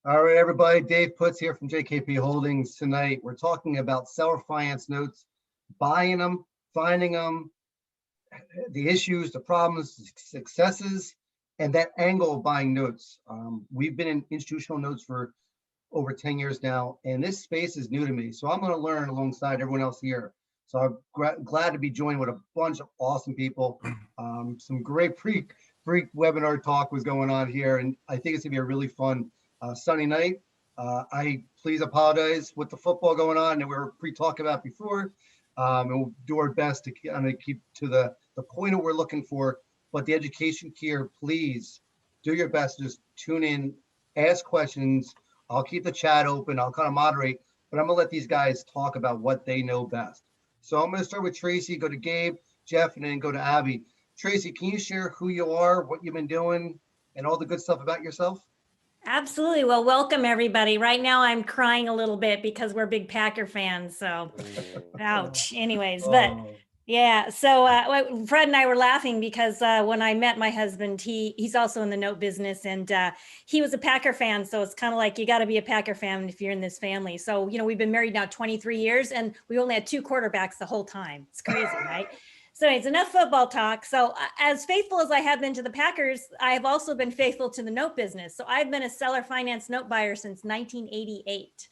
All right, everybody. Dave Putz here from JKP Holdings. Tonight, we're talking about seller finance notes, buying them, finding them, the issues, the problems, the successes, and that angle of buying notes. We've been in institutional notes for over 10 years now, and this space is new to me. So I'm going to learn alongside everyone else here. So I'm glad to be joined with a bunch of awesome people. Some great pre-webinar talk was going on here, and I think it's going to be a really fun Sunday night. I please apologize with the football going on that we were pre-talking about before, and we'll do our best to keep to the point that we're looking for. But the education here, please do your best to just tune in, ask questions. I'll keep the chat open. I'll kind of moderate, but I'm going to let these guys talk about what they know best. So I'm going to start with Tracy, go to Gabe, Jeff, and then go to Abby. Tracy, can you share who you are, what you've been doing, and all the good stuff about yourself? Absolutely. Well, welcome everybody. Right now I'm crying a little bit because we're big Packer fans. So, ouch. Anyways, but yeah. So Fred and I were laughing because when I met my husband, he's also in the note business, and he was a Packer fan. So it's kind of like you got to be a Packer fan if you're in this family. So we've been married now 23 years, and we only had 2 quarterbacks the whole time. It's crazy, right? So it's enough football talk. So as faithful as I have been to the Packers, I have also been faithful to the note business. So I've been a seller finance note buyer since 1988.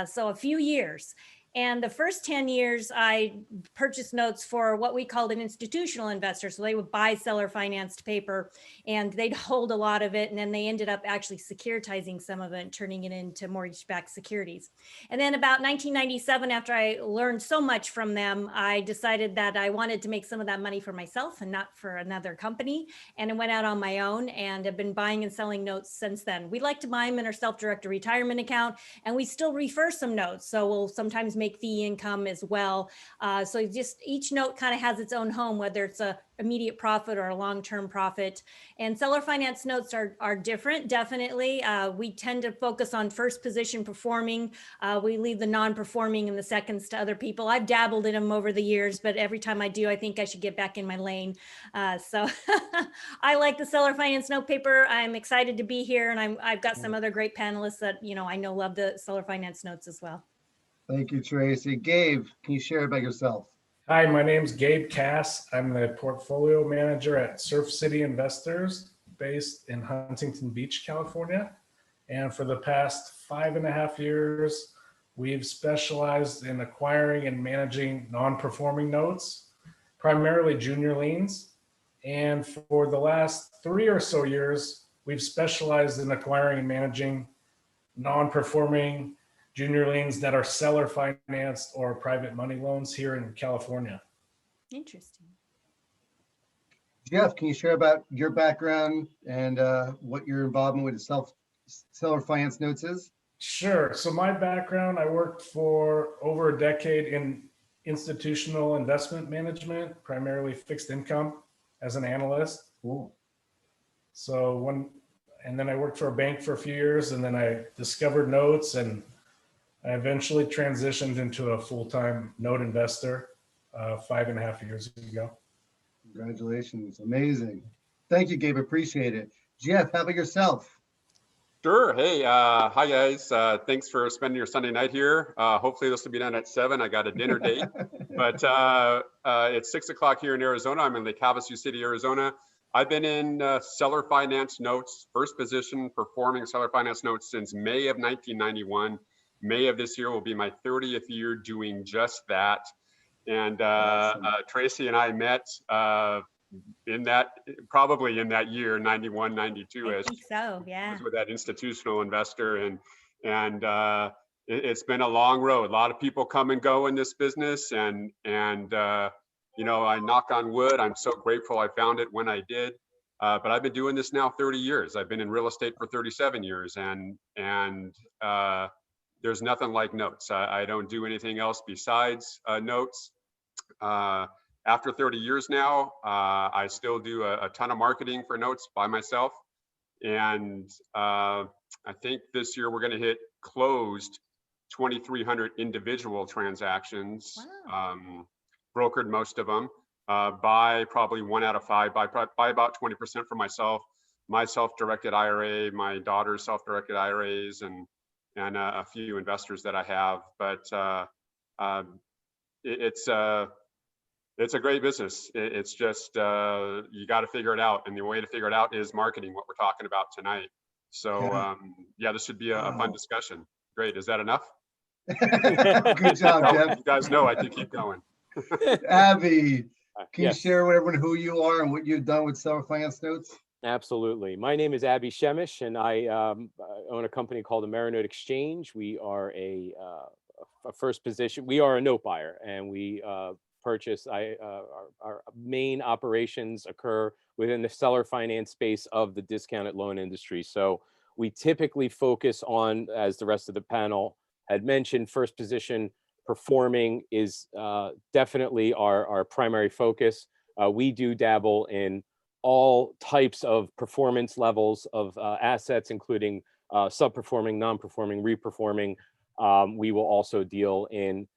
So a few years. And the first 10 years, I purchased notes for what we called an institutional investor. So they would buy seller financed paper and they'd hold a lot of it. And then they ended up actually securitizing some of it and turning it into mortgage-backed securities. And then about 1997, after I learned so much from them, I decided that I wanted to make some of that money for myself and not for another company. And I went out on my own and have been buying and selling notes since then. We like to buy them in our self-directed retirement account, and we still refer some notes. So we'll sometimes make fee income as well. So just each note kind of has its own home, whether it's a immediate profit or a long-term profit. And seller finance notes are different, definitely. We tend to focus on first position performing. We leave the non-performing in the seconds to other people. I've dabbled in them over the years, but every time I do, I think I should get back in my lane. So I like the seller finance note paper. I'm excited to be here, and I've got some other great panelists that I know love the seller finance notes as well. Thank you, Tracy. Gabe, can you share about yourself? Hi, my name's Gabe Cass. I'm the portfolio manager at Surf City Investors based in Huntington Beach, California. And for the past 5.5 years, we've specialized in acquiring and managing non-performing notes, primarily junior liens. And for the last 3 or so years, we've specialized in acquiring and managing non-performing junior liens that are seller financed or private money loans here in California. Interesting. Jeff, can you share about your background and what your involvement with the seller finance notes is? Sure. So my background, I worked for over a decade in institutional investment management, primarily fixed income as an analyst. Cool. And then I worked for a bank for a few years, and then I discovered notes, and I eventually transitioned into a full-time note investor 5.5 years ago. Congratulations. Amazing. Thank you, Gabe. Appreciate it. Jeff, how about yourself? Sure. Hey, hi guys. Thanks for spending your Sunday night here. Hopefully this will be done at 7. I got a dinner date, but it's 6 o'clock here in Arizona. I'm in Lake Havasu City, Arizona. I've been in seller finance notes, first position performing seller finance notes since May of 1991. May of this year will be my 30th year doing just that. And awesome. Tracy and I met probably in that year, 91, 92. I think so, yeah. With that institutional investor, and it's been a long road. A lot of people come and go in this business, and I knock on wood. I'm so grateful I found it when I did. But I've been doing this now 30 years. I've been in real estate for 37 years, and there's nothing like notes. I don't do anything else besides notes. After 30 years now, I still do a ton of marketing for notes by myself. And I think this year we're going to hit closed 2,300 individual transactions, wow. Brokered most of them, by probably 1 out of 5, by about 20% for myself. my self-directed IRA, my daughter's self-directed IRAs, and a few investors that I have. But it's a great business. It's just you got to figure it out, and the way to figure it out is marketing, what we're talking about tonight. So Yeah. yeah, this should be a fun Wow. discussion. Great. Is that enough? Good job, Oh, Jeff. you guys know I can keep going. Abby, can you Yes, share with everyone who you are and what you've done with Seller Finance Notes? absolutely. My name is Abby Shemish, and I own a company called Amerinote Exchange. We are a first position. We are a note buyer, and we purchase. Our main operations occur within the seller finance space of the discounted loan industry. So we typically focus on, as the rest of the panel had mentioned, first position performing is definitely our primary focus. We do dabble in all types of performance levels of assets, including subperforming, non-performing, reperforming. We will also deal in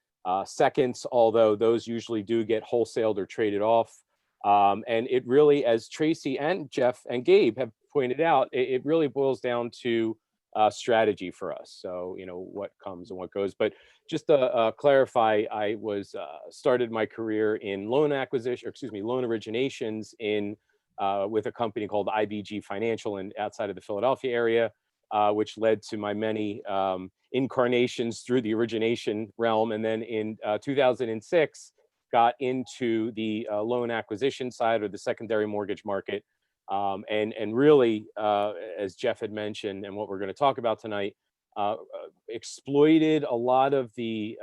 seconds, although those usually do get wholesaled or traded off. And it really, as Tracy and Jeff and Gabe have pointed out, it really boils down to strategy for us. So, what comes and what goes. But just to clarify, I was started my career in loan acquisition, or excuse me, loan originations with a company called IBG Financial and outside of the Philadelphia area, which led to my many incarnations through the origination realm. And then in 2006, got into the loan acquisition side, or the secondary mortgage market. And really, as Jeff had mentioned, and what we're going to talk about tonight, exploited a lot of the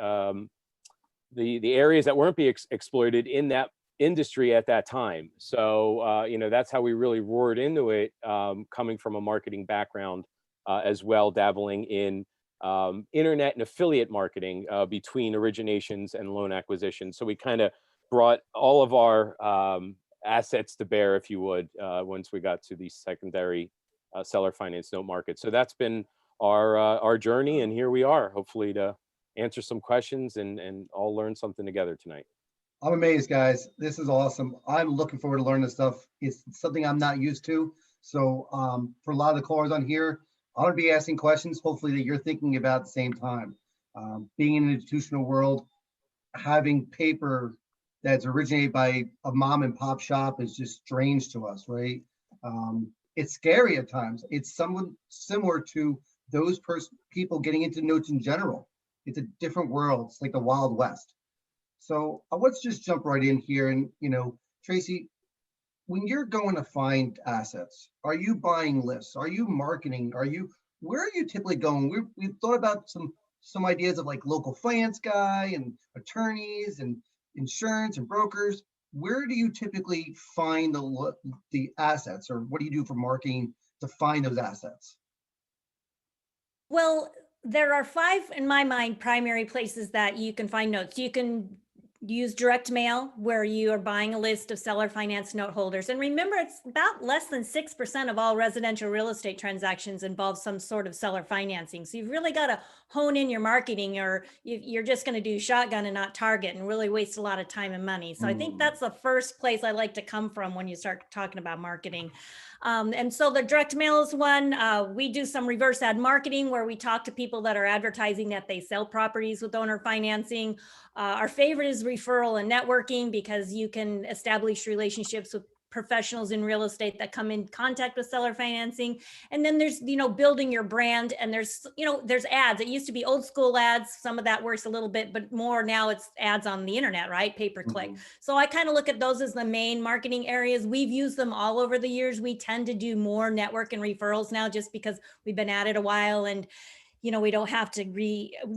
areas that weren't being exploited in that industry at that time. So, that's how we really roared into it, coming from a marketing background, as well, dabbling in internet and affiliate marketing between originations and loan acquisition. So we kind of brought all of our assets to bear, if you would, once we got to the secondary seller finance note market. So that's been our journey, and here we are, hopefully to answer some questions and all learn something together tonight. I'm amazed, guys. This is awesome. I'm looking forward to learning this stuff. It's something I'm not used to. So for a lot of the callers on here, I'm going to be asking questions, hopefully that you're thinking about at the same time. Being in an institutional world, having paper that's originated by a mom and pop shop is just strange to us, right? It's scary at times. It's somewhat similar to those people getting into notes in general. It's a different world. It's like the Wild West. So let's just jump right in here. And, Tracy, when you're going to find assets, are you buying lists? Are you marketing? Where are you typically going? We've thought about some ideas of like local finance guy and attorneys and insurance and brokers. Where do you typically find the assets, or what do you do for marketing to find those assets? Well, there are 5, in my mind, primary places that you can find notes. You can use direct mail, where you are buying a list of seller finance note holders. And remember, it's about less than 6% of all residential real estate transactions involve some sort of seller financing. So you've really got to hone in your marketing, or you're just going to do shotgun and not target and really waste a lot of time and money. So I think that's the first place I like to come from when you start talking about marketing. And so the direct mail is one. We do some reverse ad marketing, where we talk to people that are advertising that they sell properties with owner financing. Our favorite is referral and networking, because you can establish relationships with professionals in real estate that come in contact with seller financing. And then there's, building your brand, and there's ads. It used to be old school ads. Some of that works a little bit, but more now it's ads on the internet, right? Pay-per-click. So I kind of look at those as the main marketing areas. We've used them all over the years. We tend to do more network and referrals now, just because we've been at it a while, and we don't have to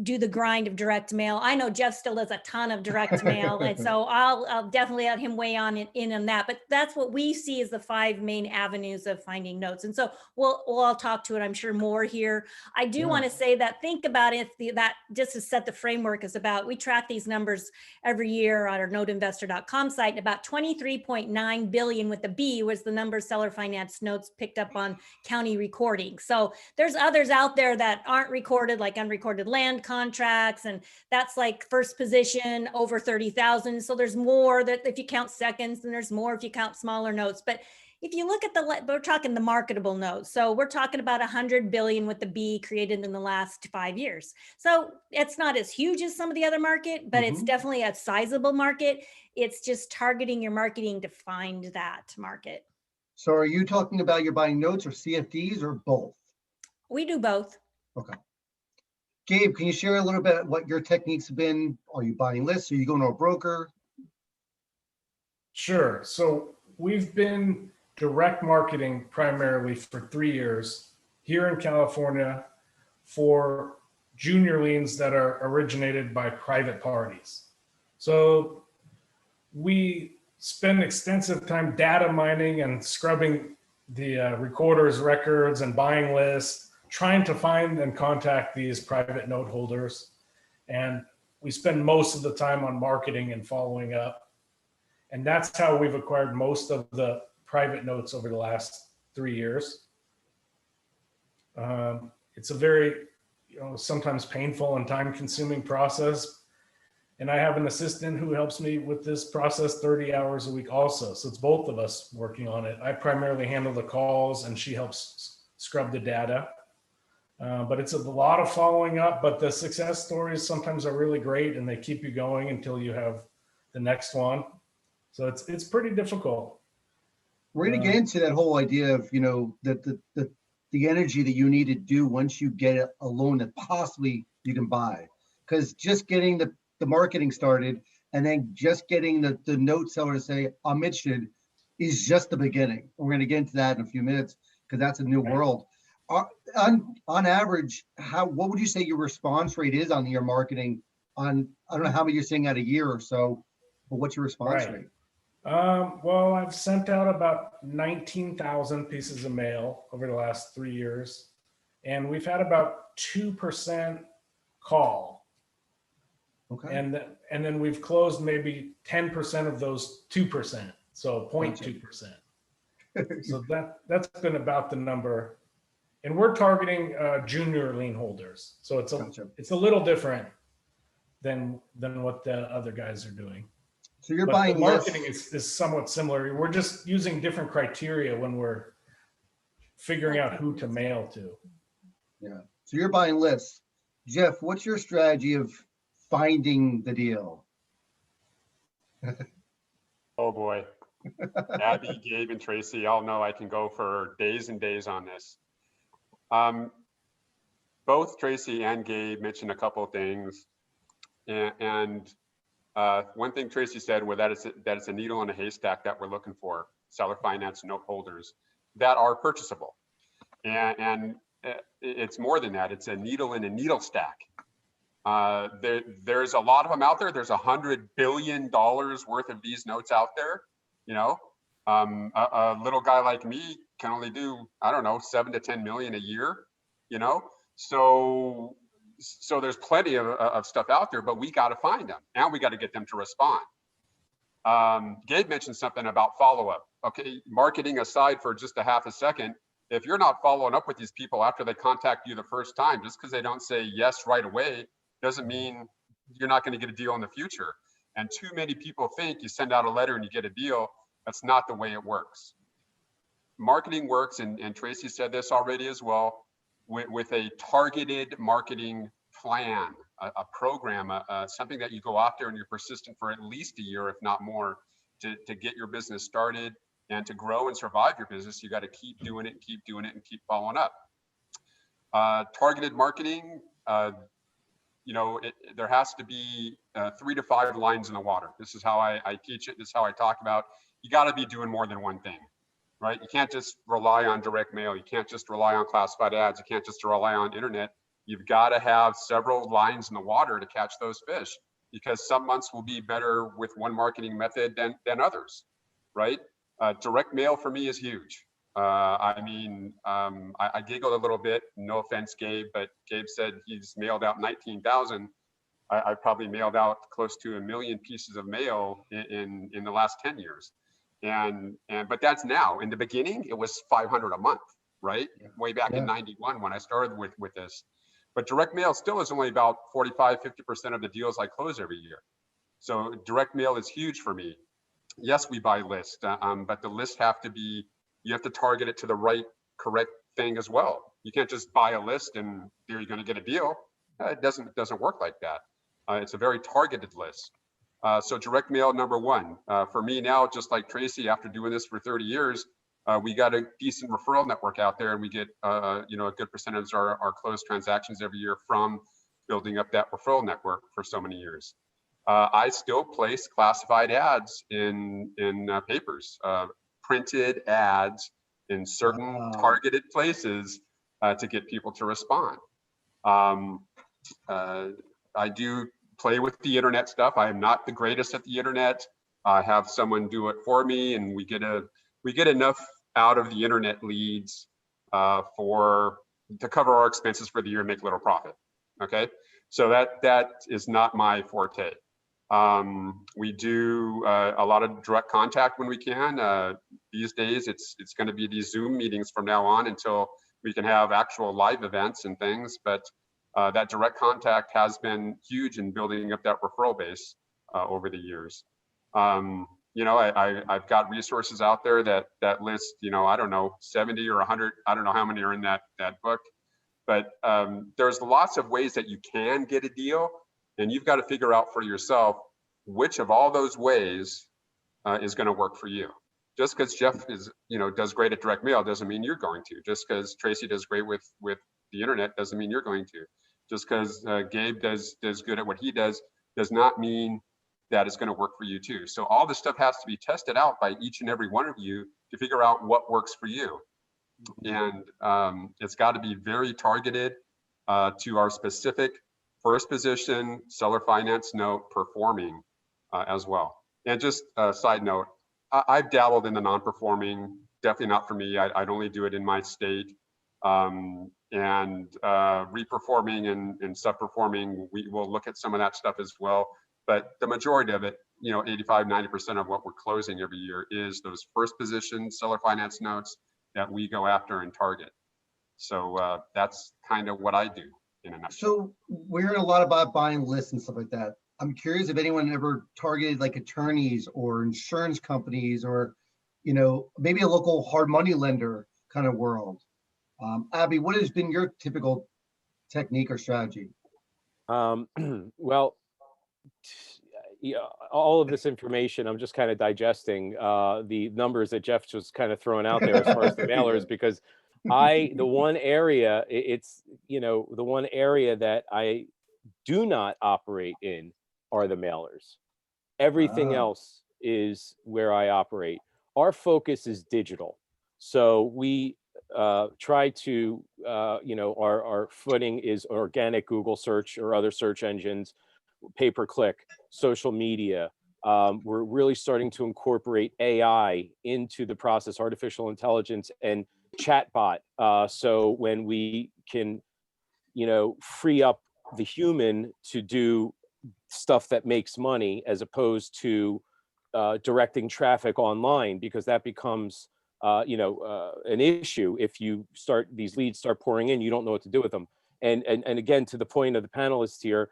do the grind of direct mail. I know Jeff still does a ton of direct mail. And so I'll definitely let him weigh in on that. But that's what we see as the 5 main avenues of finding notes. And so we'll all talk to it, I'm sure, more here. I do want to say that, think about it, that just to set the framework is about, we track these numbers every year on our noteinvestor.com site. And about 23.9 billion with the B was the number of seller finance notes picked up on county recording. So there's others out there that aren't recorded, like unrecorded land contracts, and that's like first position over 30,000. So there's more that if you count seconds, and there's more if you count smaller notes. But if you look at we're talking the marketable notes. So we're talking about 100 billion with the B created in the last 5 years. So it's not as huge as some of the other market, but it's definitely a sizable market. It's just targeting your marketing to find that market. So are you talking about you're buying notes or CFDs or both? We do both. Okay. Gabe, can you share a little bit what your techniques have been? Are you buying lists? Are you going to a broker? Sure. So we've been direct marketing primarily for 3 years here in California for junior liens that are originated by private parties. So we spend extensive time data mining and scrubbing the recorder's records and buying lists, trying to find and contact these private note holders. And we spend most of the time on marketing and following up. And that's how we've acquired most of the private notes over the last 3 years. It's a very, sometimes painful and time-consuming process. And I have an assistant who helps me with this process 30 hours a week also. So it's both of us working on it. I primarily handle the calls and she helps scrub the data. But it's a lot of following up, but the success stories sometimes are really great and they keep you going until you have the next one. So it's pretty difficult. We're going to get into that whole idea of, the energy that you need to do once you get a loan that possibly you can buy. Because just getting the marketing started and then just getting the note seller to say, I'm interested is just the beginning. We're going to get into that in a few minutes because that's a new world. On average, what would you say your response rate is on your marketing on, I don't know how many you're seeing out a year or so, but what's your response rate? Well, I've sent out about 19,000 pieces of mail over the last 3 years, and we've had about 2% call. Okay. And then we've closed maybe 10% of those 2%, so 0.2%. So that's been about the number. And we're targeting junior lien holders, so it's a little different than what the other guys are doing. So you're But buying the marketing lists. is somewhat similar. We're just using different criteria when we're figuring out who to mail to. Yeah. So you're buying lists. Jeff, what's your strategy of finding the deal? Oh boy. Abby, Gabe, and Tracy, all know I can go for days and days on this. Both Tracy and Gabe mentioned a couple of things. And one thing Tracy said was that it's a needle in a haystack that we're looking for, seller finance note holders that are purchasable. And it's more than that. It's a needle in a needle stack. There's a lot of them out there. There's $100 billion worth of these notes out there. A little guy like me can only do, I don't know, 7 to 10 million a year, So there's plenty of stuff out there, but we got to find them and we got to get them to respond. Gabe mentioned something about follow-up. Okay, marketing aside for just a half a second, if you're not following up with these people after they contact you the first time, just because they don't say yes right away, doesn't mean you're not going to get a deal in the future. And too many people think you send out a letter and you get a deal. That's not the way it works. Marketing works, and Tracy said this already as well, with a targeted marketing plan, a program, something that you go after and you're persistent for at least a year, if not more, to get your business started and to grow and survive your business. You got to keep doing it and keep doing it and keep following up. Targeted marketing, there has to be 3 to 5 lines in the water. This is how I teach it. This is how I talk about. You got to be doing more than one thing. Right? You can't just rely on direct mail. You can't just rely on classified ads. You can't just rely on internet. You've got to have several lines in the water to catch those fish, because some months will be better with one marketing method than others, right? Direct mail for me is huge. I giggled a little bit, no offense, Gabe, but Gabe said he's mailed out 19,000. I probably mailed out close to 1 million pieces of mail in the last 10 years. But that's now. In the beginning, it was 500 a month, right? Yeah. Way back in 91 when I started with this. But direct mail still is only about 45, 50% of the deals I close every year. So direct mail is huge for me. Yes, we buy lists, but the lists have to be you have to target it to the right, correct thing as well. You can't just buy a list and you're going to get a deal. It doesn't work like that. It's a very targeted list. So direct mail, number one. For me now, just like Tracy, after doing this for 30 years, we got a decent referral network out there, and we get a good percentage of our closed transactions every year from building up that referral network for so many years. I still place classified ads in papers, printed ads in certain targeted places to get people to respond. I do play with the internet stuff. I am not the greatest at the internet. I have someone do it for me, and we get enough out of the internet leads to cover our expenses for the year and make a little profit. Okay, so that is not my forte. We do a lot of direct contact when we can. These days, it's going to be these Zoom meetings from now on until we can have actual live events and things. But that direct contact has been huge in building up that referral base over the years. I've got resources out there that list, I don't know, 70 or 100. I don't know how many are in that book. But there's lots of ways that you can get a deal, and you've got to figure out for yourself which of all those ways is going to work for you. Just because Jeff does great at direct mail doesn't mean you're going to. Just because Tracy does great with the internet doesn't mean you're going to. Just because Gabe does good at what he does not mean that it's going to work for you too. So all this stuff has to be tested out by each and every one of you to figure out what works for you. And it's got to be very targeted to our specific first position seller finance note performing as well. And just a side note, I've dabbled in the non-performing, definitely not for me. I'd only do it in my state. And reperforming and sub-performing, we will look at some of that stuff as well. But the majority of it, 85, 90% of what we're closing every year is those first position seller finance notes that we go after and target. So that's kind of what I do in a nutshell. So we're hearing a lot about buying lists and stuff like that. I'm curious if anyone ever targeted like attorneys or insurance companies or, maybe a local hard money lender kind of world. Abby, what has been your typical technique or strategy? Well, all of this information, I'm just kind of digesting the numbers that Jeff was kind of throwing out there as far as the mailers, because the one area that I do not operate in are the mailers. Everything else is where I operate. Our focus is digital. So we try to, our footing is organic Google search or other search engines, pay-per-click, social media. We're really starting to incorporate AI into the process, artificial intelligence and chatbot. So when we can, free up the human to do stuff that makes money as opposed to directing traffic online, because that becomes an issue. If these leads start pouring in, you don't know what to do with them. And again, to the point of the panelists here,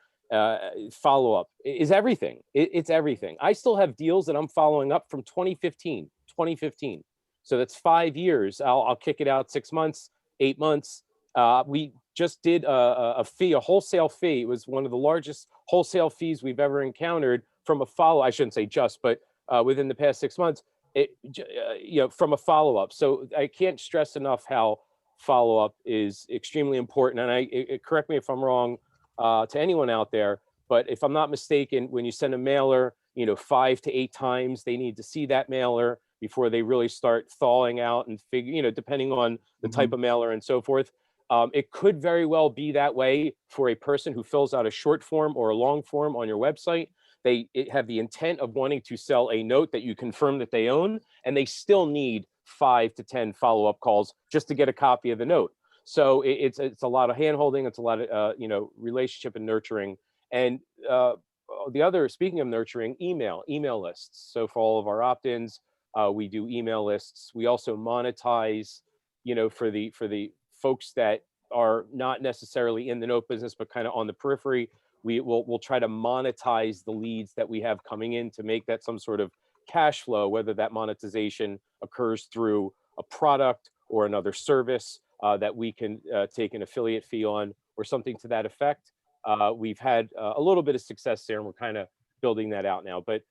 follow-up is everything. It's everything. I still have deals that I'm following up from 2015. So that's 5 years. I'll kick it out 6 months, 8 months. We just did a wholesale fee. It was one of the largest wholesale fees we've ever encountered from a I shouldn't say just, but within the past 6 months, from a follow-up. So I can't stress enough how follow-up is extremely important. And correct me if I'm wrong, to anyone out there, but if I'm not mistaken, when you send a mailer, 5 to 8 times they need to see that mailer before they really start thawing out and figure, depending on the type of mailer and so forth. It could very well be that way for a person who fills out a short form or a long form on your website. They have the intent of wanting to sell a note that you confirm that they own, and they still need 5 to 10 follow-up calls just to get a copy of the note. So it's a lot of hand-holding. It's a lot of relationship and nurturing. And speaking of nurturing, email lists. So for all of our opt-ins, we do email lists. We also monetize, for the folks that are not necessarily in the note business, but kind of on the periphery. We'll try to monetize the leads that we have coming in to make that some sort of cash flow, whether that monetization occurs through a product or another service that we can take an affiliate fee on or something to that effect. We've had a little bit of success there, and we're kind of building that out now. But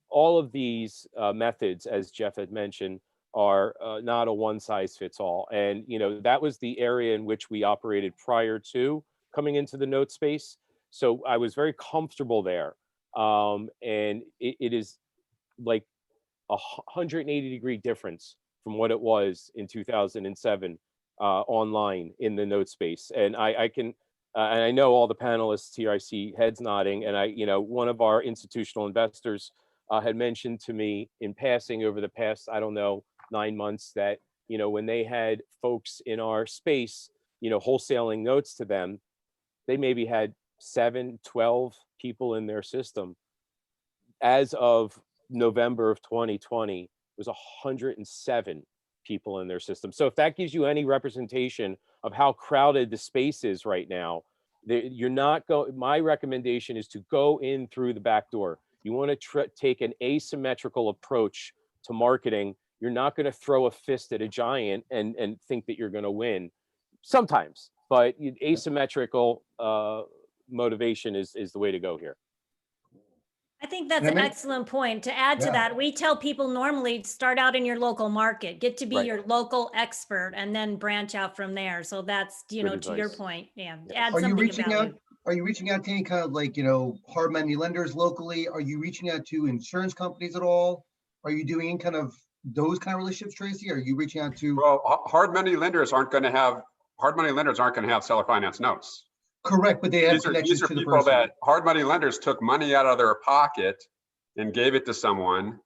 all of these methods, as Jeff had mentioned, are not a one size fits all. And, you know, that was the area in which we operated prior to coming into the note space. So I was very comfortable there. And it is like a 180-degree difference from what it was in 2007 online in the note space. And I can, and I know all the panelists here, I see heads nodding, and you know, one of our institutional investors had mentioned to me in passing over the past, I don't know, 9 months that, you know, when they had folks in our space, you know, wholesaling notes to them, they maybe had 7, 12 people in their system. As of November of 2020, it was 107 people in their system. So if that gives you any representation of how crowded the space is right now, you're not going, my recommendation is to go in through the back door. You want to take an asymmetrical approach to marketing. You're not going to throw a fist at a giant and think that you're going to win. Sometimes, but asymmetrical motivation is the way to go here. I think that's an excellent point. To add to that, we tell people normally start out in your local market, get to be your local expert, and then branch out from there. So that's, you know, to your point, add Are you something reaching of value. out? Are you reaching out to any kind of, like, you know, hard money lenders locally? Are you reaching out to insurance companies at all? Are you doing any kind of those kind of relationships, Tracy? Are you reaching out to? Well, hard money lenders aren't going to have seller finance notes. Correct, but they have connections to the people person. that hard money lenders took money out of their pocket and gave it to someone,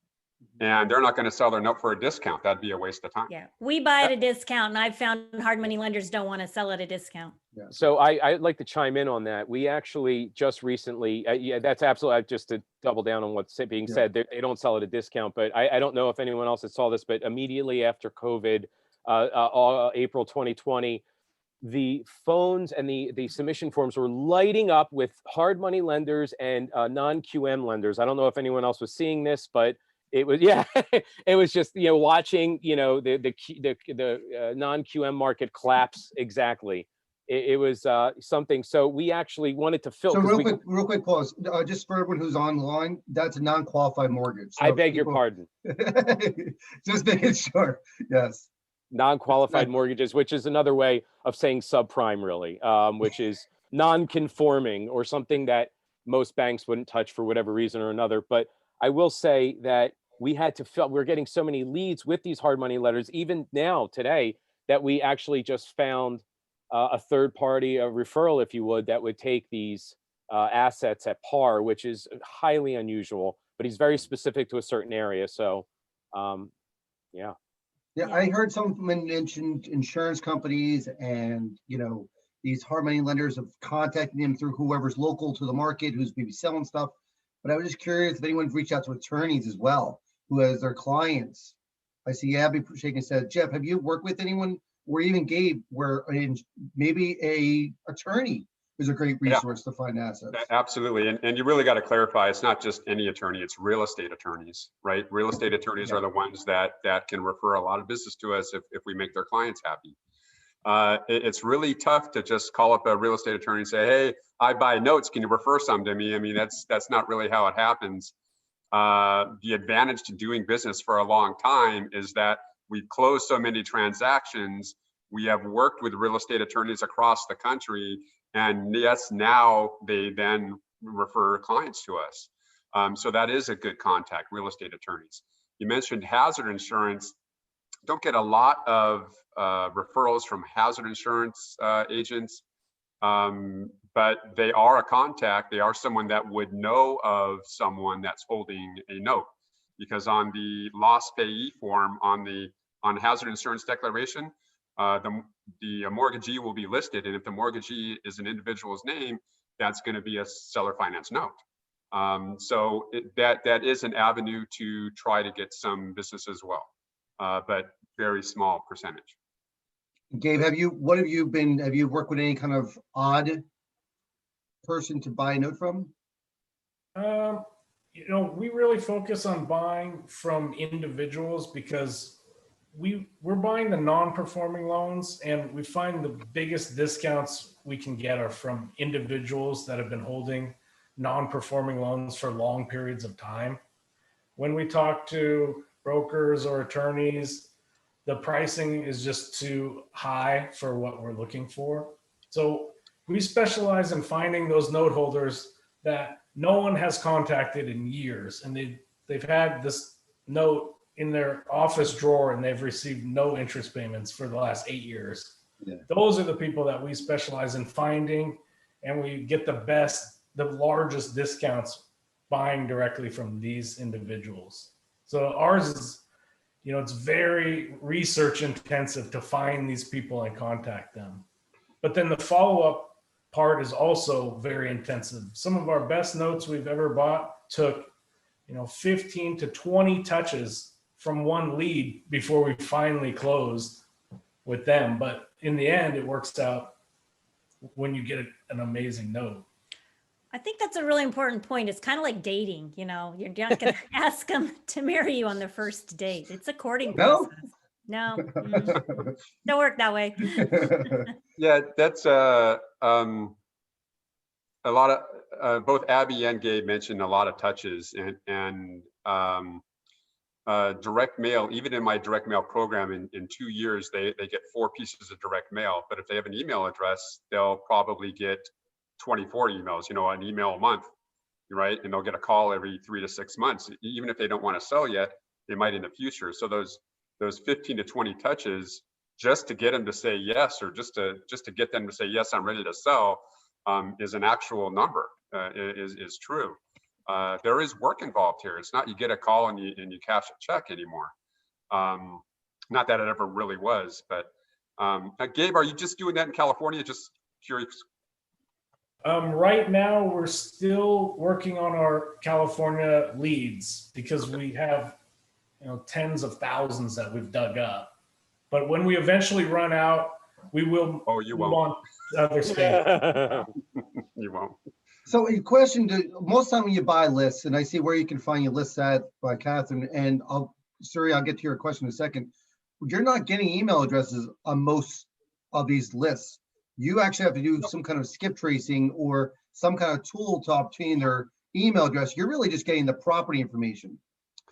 and they're not going to sell their note for a discount. That'd be a waste of time. Yeah, we buy at a discount, and I've found hard money lenders don't want to sell at a discount. Yeah. So I'd like to chime in on that. We actually just recently, yeah, that's absolutely, just to double down on what's being said, they don't sell at a discount, but I don't know if anyone else has saw this, but immediately after COVID, April 2020, the phones and the submission forms were lighting up with hard money lenders and non-QM lenders. I don't know if anyone else was seeing this, but it was, it was just, you know, watching, you know, the non-QM market collapse. Exactly. It was something. So we actually wanted to fill. So real quick pause. Just for everyone who's online, that's a non-qualified mortgage. So I beg your pardon. Just making sure. Yes. Non-qualified mortgages, which is another way of saying subprime, really, which is non-conforming or something that most banks wouldn't touch for whatever reason or another. But I will say that we had to fill, we're getting so many leads with these hard money letters, even now today, that we actually just found a third party, a referral, if you would, that would take these assets at par, which is highly unusual, but he's very specific to a certain area. So, yeah. Yeah, I heard someone mention insurance companies and, you know, these hard money lenders of contacting them through whoever's local to the market, who's maybe selling stuff. But I was just curious if anyone's reached out to attorneys as well, who has their clients. I see Abby shaking his head. Jeff, have you worked with anyone, or even Gabe, where maybe a attorney is a great resource to find assets? Absolutely. And you really got to clarify, it's not just any attorney, it's real estate attorneys, right? Real estate attorneys are the ones that can refer a lot of business to us if we make their clients happy. It's really tough to just call up a real estate attorney and say, hey, I buy notes, can you refer some to me? I mean, that's not really how it happens. The advantage to doing business for a long time is that we've closed so many transactions. We have worked with real estate attorneys across the country, and yes, now they then refer clients to us. So that is a good contact, real estate attorneys. You mentioned hazard insurance. Don't get a lot of referrals from hazard insurance agents, but they are a contact. They are someone that would know of someone that's holding a note, because on the loss payee form on hazard insurance declaration, the mortgagee will be listed, and if the mortgagee is an individual's name, that's going to be a seller finance note. So that is an avenue to try to get some business as well, but very small percentage. Gabe, have you worked with any kind of odd person to buy a note from? You know, we really focus on buying from individuals because we're buying the non-performing loans, and we find the biggest discounts we can get are from individuals that have been holding non-performing loans for long periods of time. When we talk to brokers or attorneys, the pricing is just too high for what we're looking for. So we specialize in finding those note holders that no one has contacted in years, and they've had this note in their office drawer and they've received no interest payments for the last 8 years. Yeah. Those are the people that we specialize in finding, and we get the largest discounts buying directly from these individuals. So ours is, you know, it's very research intensive to find these people and contact them. But then the follow-up part is also very intensive. Some of our best notes we've ever bought took, 15 to 20 touches from one lead before we finally closed with them. But in the end, it works out when you get an amazing note. I think that's a really important point. It's kind of like dating, you're not going to ask them to marry you on the first date. It's a courting No. process. No, don't work that way. Yeah, that's a lot of both Abby and Gabe mentioned a lot of touches, and direct mail. Even in my direct mail program, in 2 years they get 4 pieces of direct mail. But if they have an email address, they'll probably get 24 emails. An email a month, right? And they'll get a call every 3 to 6 months. Even if they don't want to sell yet, they might in the future. So those 15 to 20 touches just to get them to say yes, or just to get them to say yes, I'm ready to sell, is an actual number, is true. There is work involved here. It's not you get a call and you cash a check anymore. Not that it ever really was, but Gabe, are you just doing that in California? Just curious. Right now, we're still working on our California leads because we have, tens of thousands that we've dug up. But when we eventually run out, we will. Oh, you move won't. on to other states. You won't. So a question most time when you buy lists, and I see where you can find your lists at by Catherine, and I'll get to your question in a second. You're not getting email addresses on most of these lists. You actually have to do some kind of skip tracing or some kind of tool to obtain their email address. You're really just getting the property information.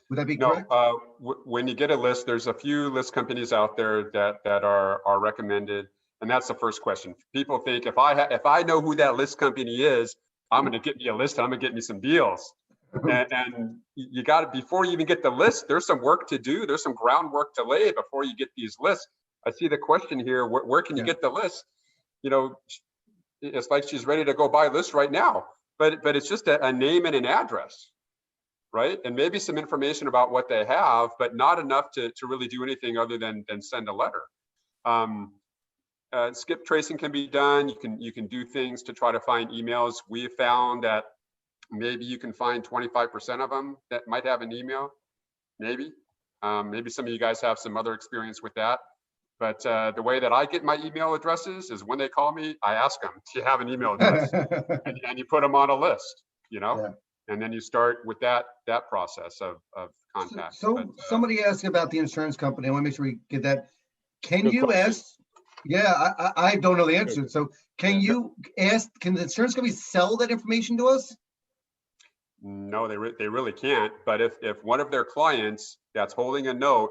Would that be correct? No, when you get a list, there's a few list companies out there that are recommended, and that's the first question. People think if I know who that list company is, I'm going to get me a list and I'm going to get me some deals. And you got to, before you even get the list, there's some work to do. There's some groundwork to lay before you get these lists. I see the question here: where can you get the list? It's like she's ready to go buy a list right now, but it's just a name and an address. Right, and maybe some information about what they have, but not enough to really do anything other than send a letter. Skip tracing can be done. You can do things to try to find emails. We have found that maybe you can find 25% of them that might have an email. Maybe some of you guys have some other experience with that. But the way that I get my email addresses is when they call me, I ask them, do you have an email address? and you put them on a list, Yeah. And then you start with that process of contact. So somebody asked about the insurance company. I want to make sure we get that. Can Good you question. ask? Yeah, I don't know the answer. So can you ask? Can the insurance company sell that information to us? No, they really can't. But if one of their clients that's holding a note,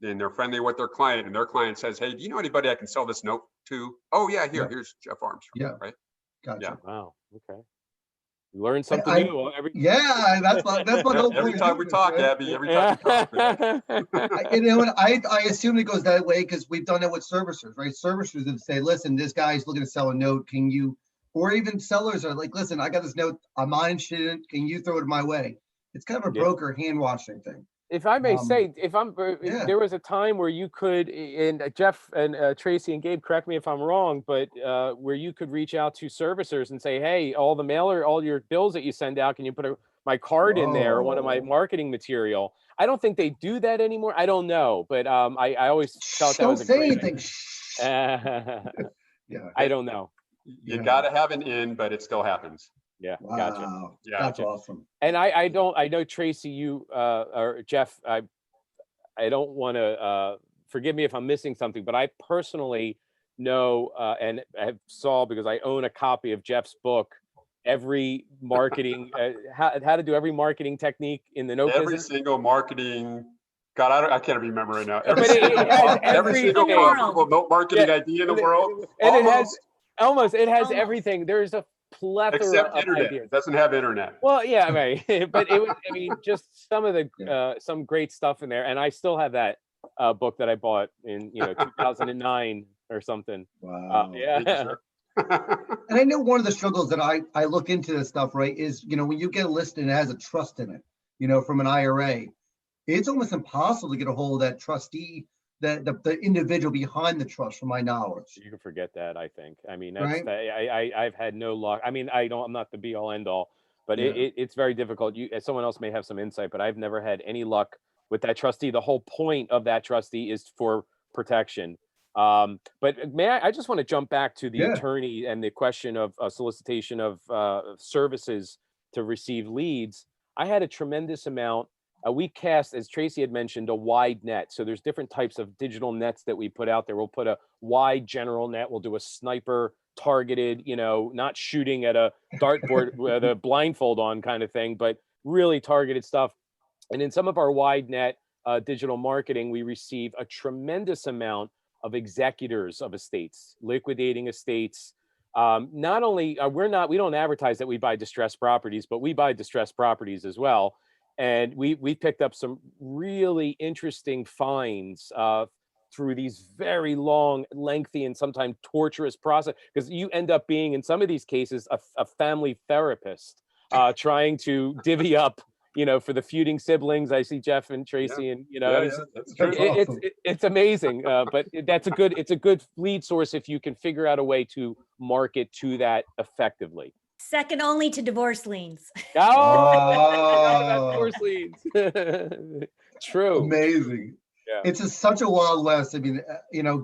then they're friendly with their client, and their client says, "Hey, do you know anybody I can sell this note to?" Oh yeah, here's Jeff Armstrong. Yeah. Right. Gotcha. Yeah. Wow. Okay. You learn something new every. Yeah, that's my whole Every point time we of talk, this, right? Abby. Every time we talk. I assume it goes that way because we've done it with servicers, right? Servicers that say, "Listen, this guy's looking to sell a note. Can you?" Or even sellers are like, "Listen, I got this note. I'm not interested in it. Can you throw it my way?" It's kind of a broker hand washing thing. If I may say, yeah. there was a time where you could, and Jeff and Tracy and Gabe, correct me if I'm wrong, but where you could reach out to servicers and say, "Hey, all your bills that you send out, can you put my card in there or one of my marketing material?" I don't think they do that anymore. I don't know, but I always felt that was a great anything. idea. Yeah. I don't know. You got to have an in, but it still happens. Yeah, gotcha. Wow, Yeah. that's Gotcha. awesome. And I know Tracy, you or Jeff, I don't want to forgive me if I'm missing something, but I personally know and have saw, because I own a copy of Jeff's book, every marketing how to do every marketing technique in the note Every business. single marketing, God, I can't remember right now. But it has Every single everything. profitable note marketing Yeah, idea in the and world, it has almost, it has Almost. everything. There's a plethora except of internet. ideas. It doesn't have internet. Well, yeah, right. But it was, I mean, just some of the Yeah. some great stuff in there, and I still have that book that I bought in 2009 or something. Wow. Yeah. Thank you, sir. And I know one of the struggles that I look into this stuff, right, is, when you get a list and it has a trust in it, from an IRA, it's almost impossible to get a hold of that trustee, the individual behind the trust, from my knowledge, You can forget that, I think. I mean, right? I've had no luck. I mean, I'm not the be all end all, but Yeah. it's very difficult. Someone else may have some insight, but I've never had any luck with that trustee. The whole point of that trustee is for protection. But I just want to jump back to the Yeah. attorney and the question of solicitation of services to receive leads. I had a tremendous amount. We cast, as Tracy had mentioned, a wide net. So there's different types of digital nets that we put out there. We'll put a wide general net. We'll do a sniper targeted, not shooting at a dartboard with a blindfold on kind of thing, but really targeted stuff. And in some of our wide net digital marketing, we receive a tremendous amount of executors of estates, liquidating estates. Not only we don't advertise that we buy distressed properties, but we buy distressed properties as well. And we picked up some really interesting finds through these very long, lengthy, and sometimes torturous process, because you end up being, in some of these cases, a family therapist trying to divvy up, for the feuding siblings. I see Jeff and Tracy, and That's true. That's awesome. it's amazing. But it's a good lead source if you can figure out a way to market to that effectively. Second only to divorce liens. Oh, Oh, divorce leads. True. amazing. Yeah. It's such a wild west. I mean,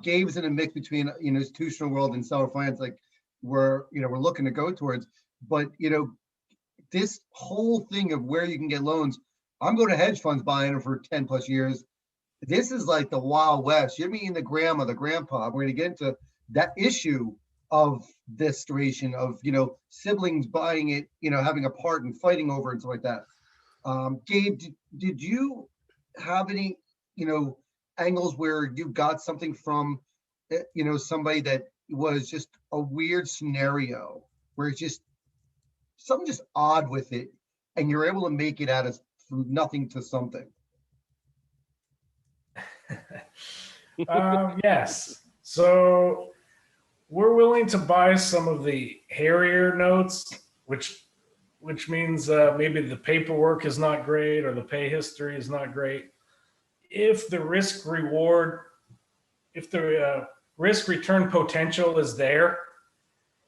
Gabe's in a mix between, institutional world and seller finance, like we're looking to go towards. But, this whole thing of where you can get loans, I'm going to hedge funds buying them for 10 plus years. This is like the Wild West. You're meeting the grandma, the grandpa. We're going to get into that issue of this situation of, siblings buying it, having a part and fighting over it and stuff like that. Gabe, did you have any, angles where you got something from, somebody that was just a weird scenario where it's just something just odd with it, and you're able to make it out of from nothing to something? Yes. So we're willing to buy some of the hairier notes, which means maybe the paperwork is not great or the pay history is not great. If the risk return potential is there,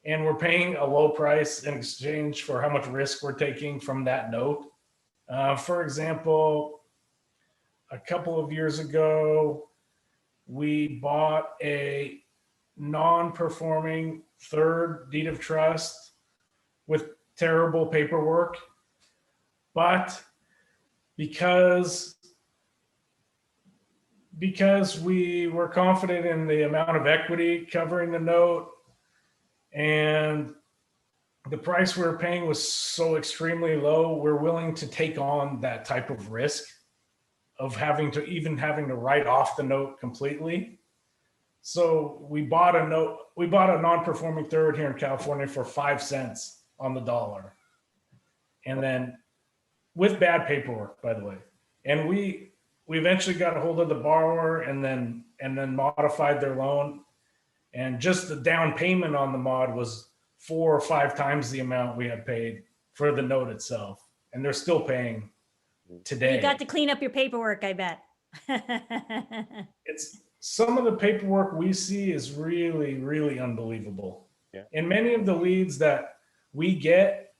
and we're paying a low price in exchange for how much risk we're taking from that note. For example, a couple of years ago, we bought a non-performing third deed of trust with terrible paperwork, but because we were confident in the amount of equity covering the note, and the price we were paying was so extremely low, we're willing to take on that type of risk of having to write off the note completely. So we bought a non-performing third here in California for 5 cents on the dollar. And then with bad paperwork, by the way. And we eventually got a hold of the borrower and then modified their loan. And just the down payment on the mod was 4 or 5 times the amount we had paid for the note itself. And they're still paying today. You got to clean up your paperwork, I bet. It's some of the paperwork we see is really, really unbelievable. Yeah. And many of the leads that we get,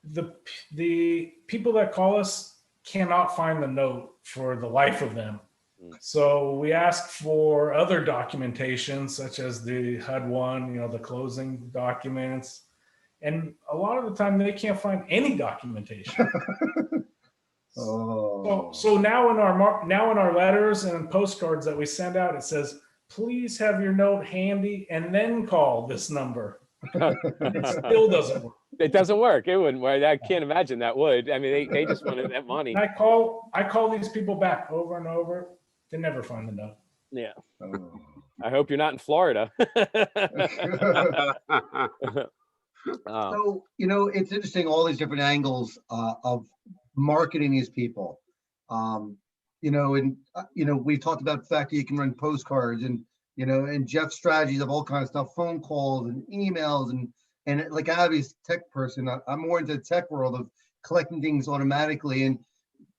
the people that call us cannot find the note for the life of them. So we ask for other documentation, such as the HUD-1, the closing documents, And a lot of the time they can't find any documentation. Oh. So now in our letters and postcards that we send out, it says, please have your note handy and then call this number. It still doesn't work. It doesn't work. It wouldn't work. I can't imagine that would. I mean, they just wanted that money. And I call these people back over and over. They never find the note. Yeah. Oh. I hope you're not in Florida. So, it's interesting, all these different angles of marketing these people. We talked about the fact that you can run postcards and Jeff's strategies of all kinds of stuff, phone calls and emails and like Abby's tech person, I'm more into the tech world of collecting things automatically. And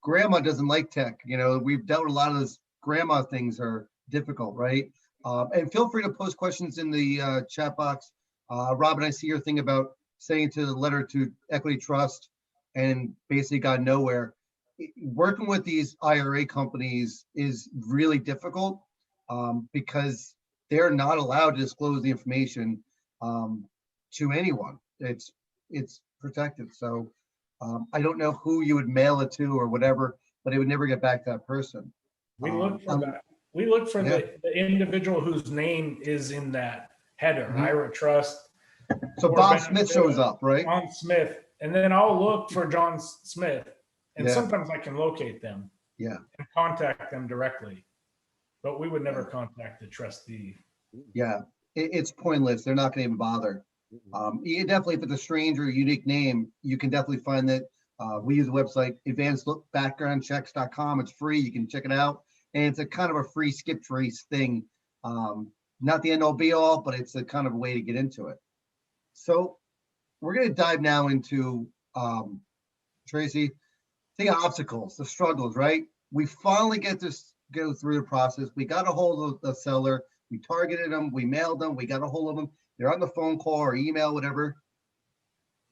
grandma doesn't like tech. We've dealt with a lot of those grandma things are difficult, right? And feel free to post questions in the chat box. Robin, I see your thing about sending to the letter to Equity Trust and basically got nowhere. Working with these IRA companies is really difficult because they're not allowed to disclose the information to anyone. It's protected. So I don't know who you would mail it to or whatever, but it would never get back to that person. We look for that. We look for the individual whose name is in that header, IRA Trust. So Bob Smith shows up, right? John Smith. And then I'll look for John Smith. And sometimes I can locate them. Yeah. And contact them directly. But we would never contact the trustee. Yeah. It's pointless. They're not going to even bother. You definitely, if it's a strange or unique name, you can definitely find that. We use the website advancedbackgroundchecks.com. It's free. You can check it out. And it's a kind of a free skip trace thing. Not the end all be all, but it's a kind of a way to get into it. So we're going to dive now into, Tracy, the obstacles, the struggles, right? We finally go through the process. We got a hold of the seller. We targeted them. We mailed them. We got a hold of them. They're on the phone call or email, whatever.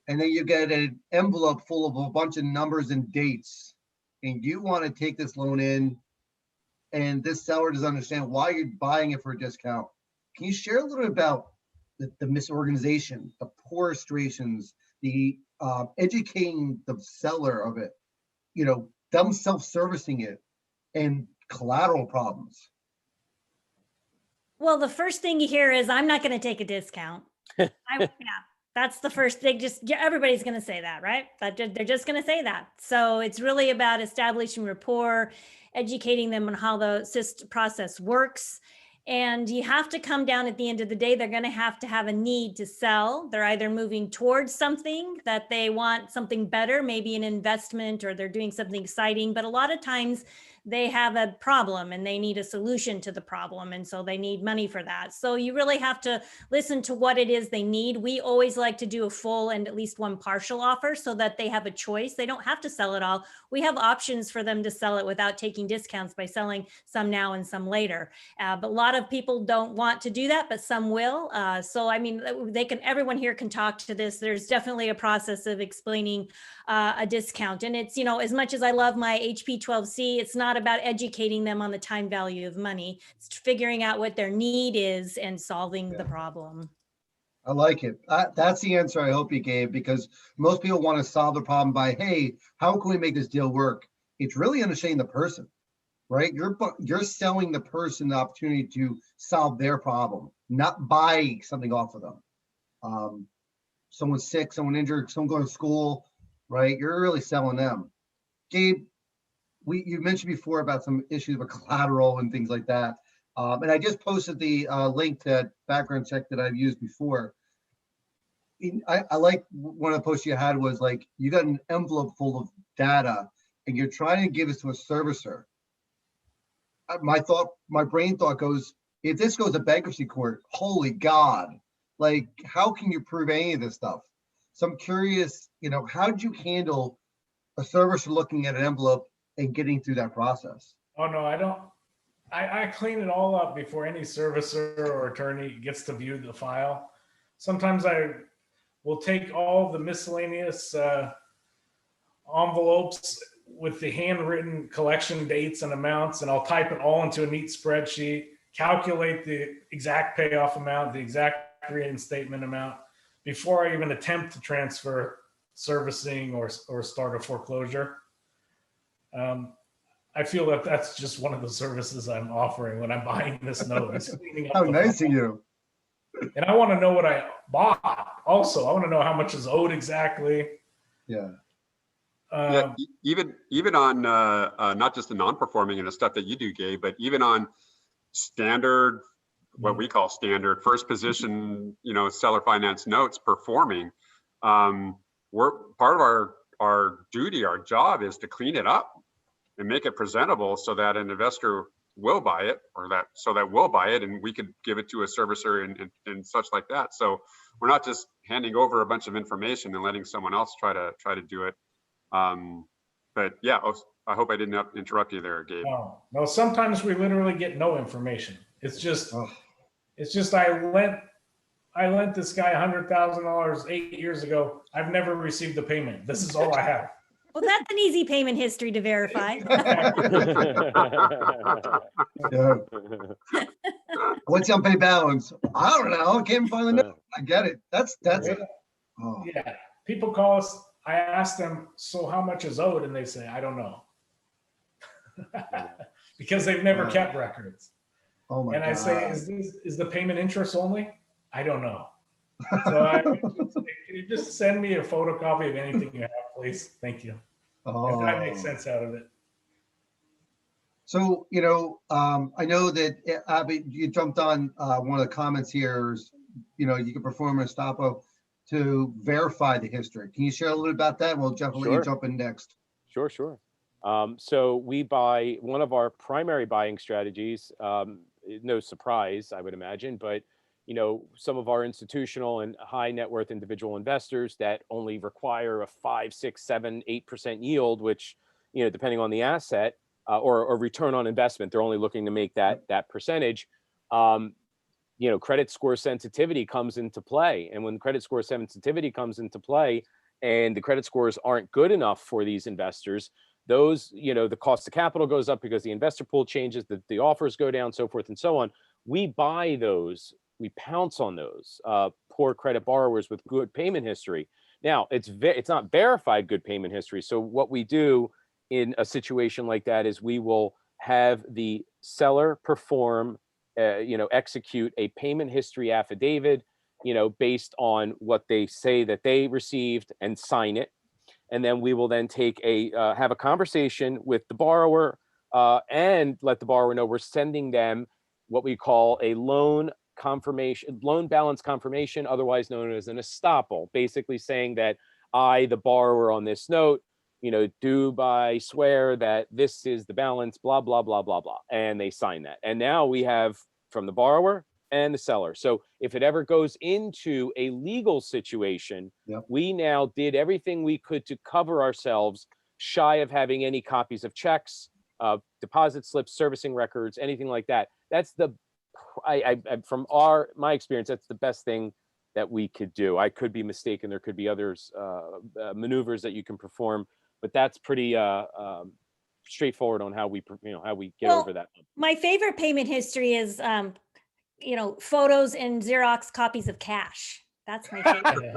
And then you get an envelope full of a bunch of numbers and dates. And you want to take this loan in. And this seller doesn't understand why you're buying it for a discount. Can you share a little bit about the misorganization, the poor illustrations, the educating the seller of it, them self-servicing it, and collateral problems? Well, the first thing you hear is, I'm not going to take a discount. That's the first thing. Everybody's going to say that, right? They're just going to say that. So it's really about establishing rapport, educating them on how the process works. And you have to come down at the end of the day, they're going to have a need to sell. They're either moving towards something that they want, something better, maybe an investment, or they're doing something exciting. But a lot of times they have a problem and they need a solution to the problem. And so they need money for that. So you really have to listen to what it is they need. We always like to do a full and at least one partial offer so that they have a choice. They don't have to sell it all. We have options for them to sell it without taking discounts by selling some now and some later. But a lot of people don't want to do that, but some will. So, I mean, everyone here can talk to this. There's definitely a process of explaining a discount. And it's, as much as I love my HP12C, it's not about educating them on the time value of money. It's figuring out what their need is and solving the problem. I like it. That's the answer I hope you gave, because most people want to solve the problem by, hey, how can we make this deal work? It's really understanding the person, right? You're selling the person the opportunity to solve their problem, not buy something off of them. Someone's sick, someone injured, someone going to school, right? You're really selling them. Gabe, you mentioned before about some issues with collateral and things like that. And I just posted the link to that background check that I've used before. I like one of the posts you had was like, you got an envelope full of data and you're trying to give this to a servicer. My brain thought goes, if this goes to bankruptcy court, holy God, like how can you prove any of this stuff? So I'm curious, how did you handle a servicer looking at an envelope and getting through that process? Oh, no, I don't. I clean it all up before any servicer or attorney gets to view the file. Sometimes I will take all the miscellaneous envelopes with the handwritten collection dates and amounts, and I'll type it all into a neat spreadsheet, calculate the exact payoff amount, the exact reinstatement amount, before I even attempt to transfer servicing or start a foreclosure. I feel that that's just one of the services I'm offering when I'm buying this note. Is cleaning up How the nice file. of you. And I want to know what I bought. Also, I want to know how much is owed exactly. Yeah. Yeah, even on not just the non-performing and the stuff that you do, Gabe, but even on standard, what we call standard first position, seller finance notes performing, we're part of our duty, our job is to clean it up and make it presentable so that an investor will buy it, or so that we'll buy it and we could give it to a servicer and such like that. So we're not just handing over a bunch of information and letting someone else try to do it. But yeah, I hope I didn't interrupt you there, Gabe. No, sometimes we literally get no information. It's just I lent this guy $100,000 8 years ago. I've never received a payment. This is all I have. Well, that's an easy payment history to verify. Yeah. What's the unpaid balance? I don't know. I can't find the note. I get it. That's it. Oh. Yeah. People call us. I ask them, so how much is owed? And they say, I don't know. Because they've never kept records. Oh my and God. I say, is the payment interest only? I don't know. So can you just send me a photocopy of anything you have, please? Thank you. If that makes sense out of it. So, I know that Abby, you jumped on one of the comments here is, you can perform a estoppel to verify the history. Can you share a little bit about that? We'll definitely Sure. jump in next. Sure. So we buy, one of our primary buying strategies, no surprise, I would imagine, but some of our institutional and high net worth individual investors that only require a 5, 6, 7, 8% yield, which, depending on the asset or return on investment, they're only looking to make that percentage. Credit score sensitivity comes into play. And when credit score sensitivity comes into play and the credit scores aren't good enough for these investors, those, the cost of capital goes up because the investor pool changes, the offers go down, so forth and so on. We buy those, we pounce on those poor credit borrowers with good payment history. Now, it's not verified good payment history. So what we do in a situation like that is we will have the seller perform, execute a payment history affidavit, based on what they say that they received and sign it. And then we will then have a conversation with the borrower and let the borrower know we're sending them what we call a loan balance confirmation, otherwise known as an estoppel, basically saying that I, the borrower on this note, do by swear that this is the balance, blah, blah, blah, blah, blah. And they sign that. And now we have from the borrower and the seller. So if it ever goes into a legal situation, we now did everything we could to cover ourselves shy of having any copies of checks, deposit slips, servicing records, anything like that. That's from my experience, that's the best thing that we could do. I could be mistaken. There could be others maneuvers that you can perform, but that's pretty straightforward on how we get over that. My favorite payment history is, photos and Xerox copies of cash. That's my favorite.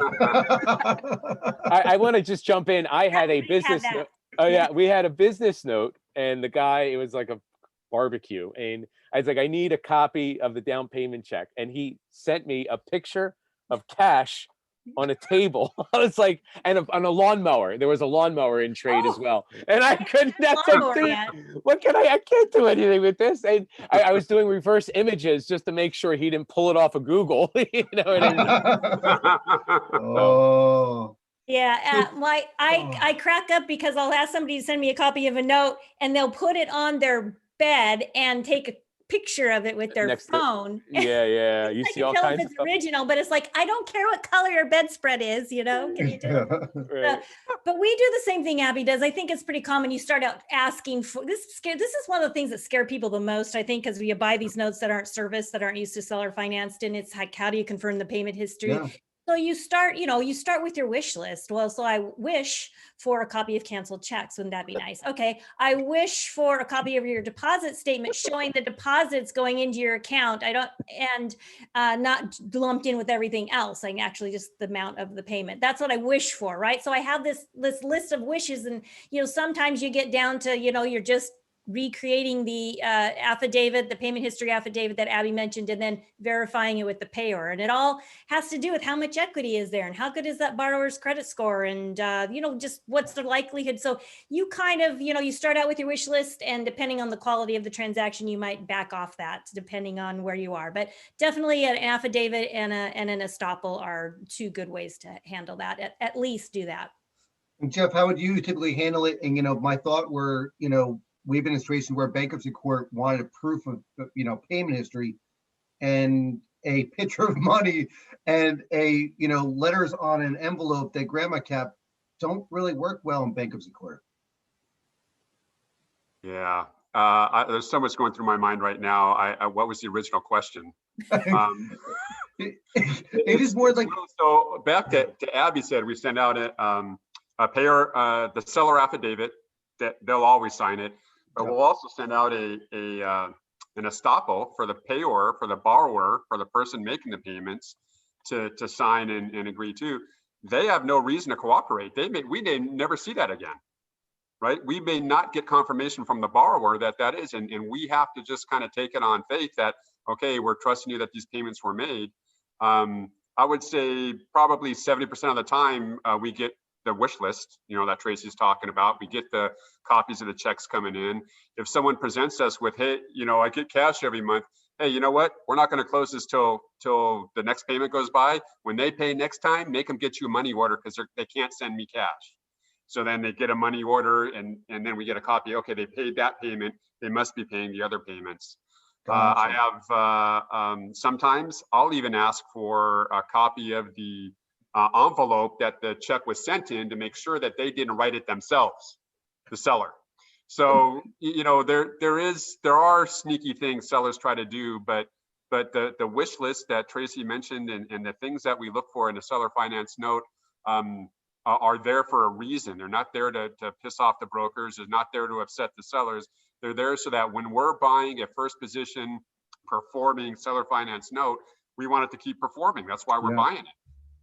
I want to just jump in. I had a business note. Oh yeah, we had a business note, and the guy, it was like a barbecue, and I was like, I need a copy of the down payment check, and he sent me a picture of cash on a table. I was like, and on a lawnmower. There was a lawnmower in trade as well, and I couldn't. That's like, dude, what can I can't do anything with this. And I was doing reverse images just to make sure he didn't pull it off of Google. You know what I mean? Oh. Yeah, I crack up because I'll ask somebody to send me a copy of a note and they'll put it on their bed and take a picture of it with their phone. Yeah. You see all kinds of stuff. Original, but it's like, I don't care what color your bedspread is, Can you do it? Right. But we do the same thing Abby does. I think it's pretty common. You start out asking for this. This is one of the things that scare people the most, I think, because we buy these notes that aren't serviced, that aren't used to seller financed, and it's like, how do you confirm the payment history? Yeah. So you start, you start with your wish list. Well, so I wish for a copy of canceled checks. Wouldn't that be nice? Okay. I wish for a copy of your deposit statement showing the deposits going into your account. And not lumped in with everything else. Like actually just the amount of the payment. That's what I wish for, right? So I have this list of wishes, and sometimes you get down to, you're just recreating the affidavit, the payment history affidavit that Abby mentioned, and then verifying it with the payer. And it all has to do with how much equity is there and how good is that borrower's credit score, and just what's the likelihood. So you kind of, you start out with your wish list, and depending on the quality of the transaction, you might back off that depending on where you are. But definitely an affidavit and an estoppel are two good ways to handle that. At least do that. And Jeff, how would you typically handle it? And, my thought were, we've been in situations where bankruptcy court wanted a proof of, payment history and a picture of money and letters on an envelope that grandma kept don't really work well in bankruptcy court. Yeah. There's so much going through my mind right now. What was the original question? It is more like, so back to Abby said, we send out a payer, the seller affidavit that they'll always sign it, but we'll also send out an estoppel for the payor, for the borrower, for the person making the payments to sign and agree to. They have no reason to cooperate. We may never see that again, right? We may not get confirmation from the borrower that is, and we have to just kind of take it on faith that, okay, we're trusting you that these payments were made. I would say probably 70% of the time we get the wish list, that Tracy's talking about. We get the copies of the checks coming in. If someone presents us with, hey, I get cash every month. Hey, you know what? We're not going to close this till the next payment goes by. When they pay next time, make them get you a money order because they can't send me cash. So then they get a money order, and then we get a copy. Okay, they paid that payment. They must be paying the other payments. Gotcha. I have sometimes I'll even ask for a copy of the envelope that the check was sent in to make sure that they didn't write it themselves, the seller. So there are sneaky things sellers try to do, but the wish list that Tracy mentioned and the things that we look for in a seller finance note are there for a reason. They're not there to piss off the brokers. They're not there to upset the sellers. They're there so that when we're buying a first position performing seller finance note, we want it to keep performing. That's why we're buying it.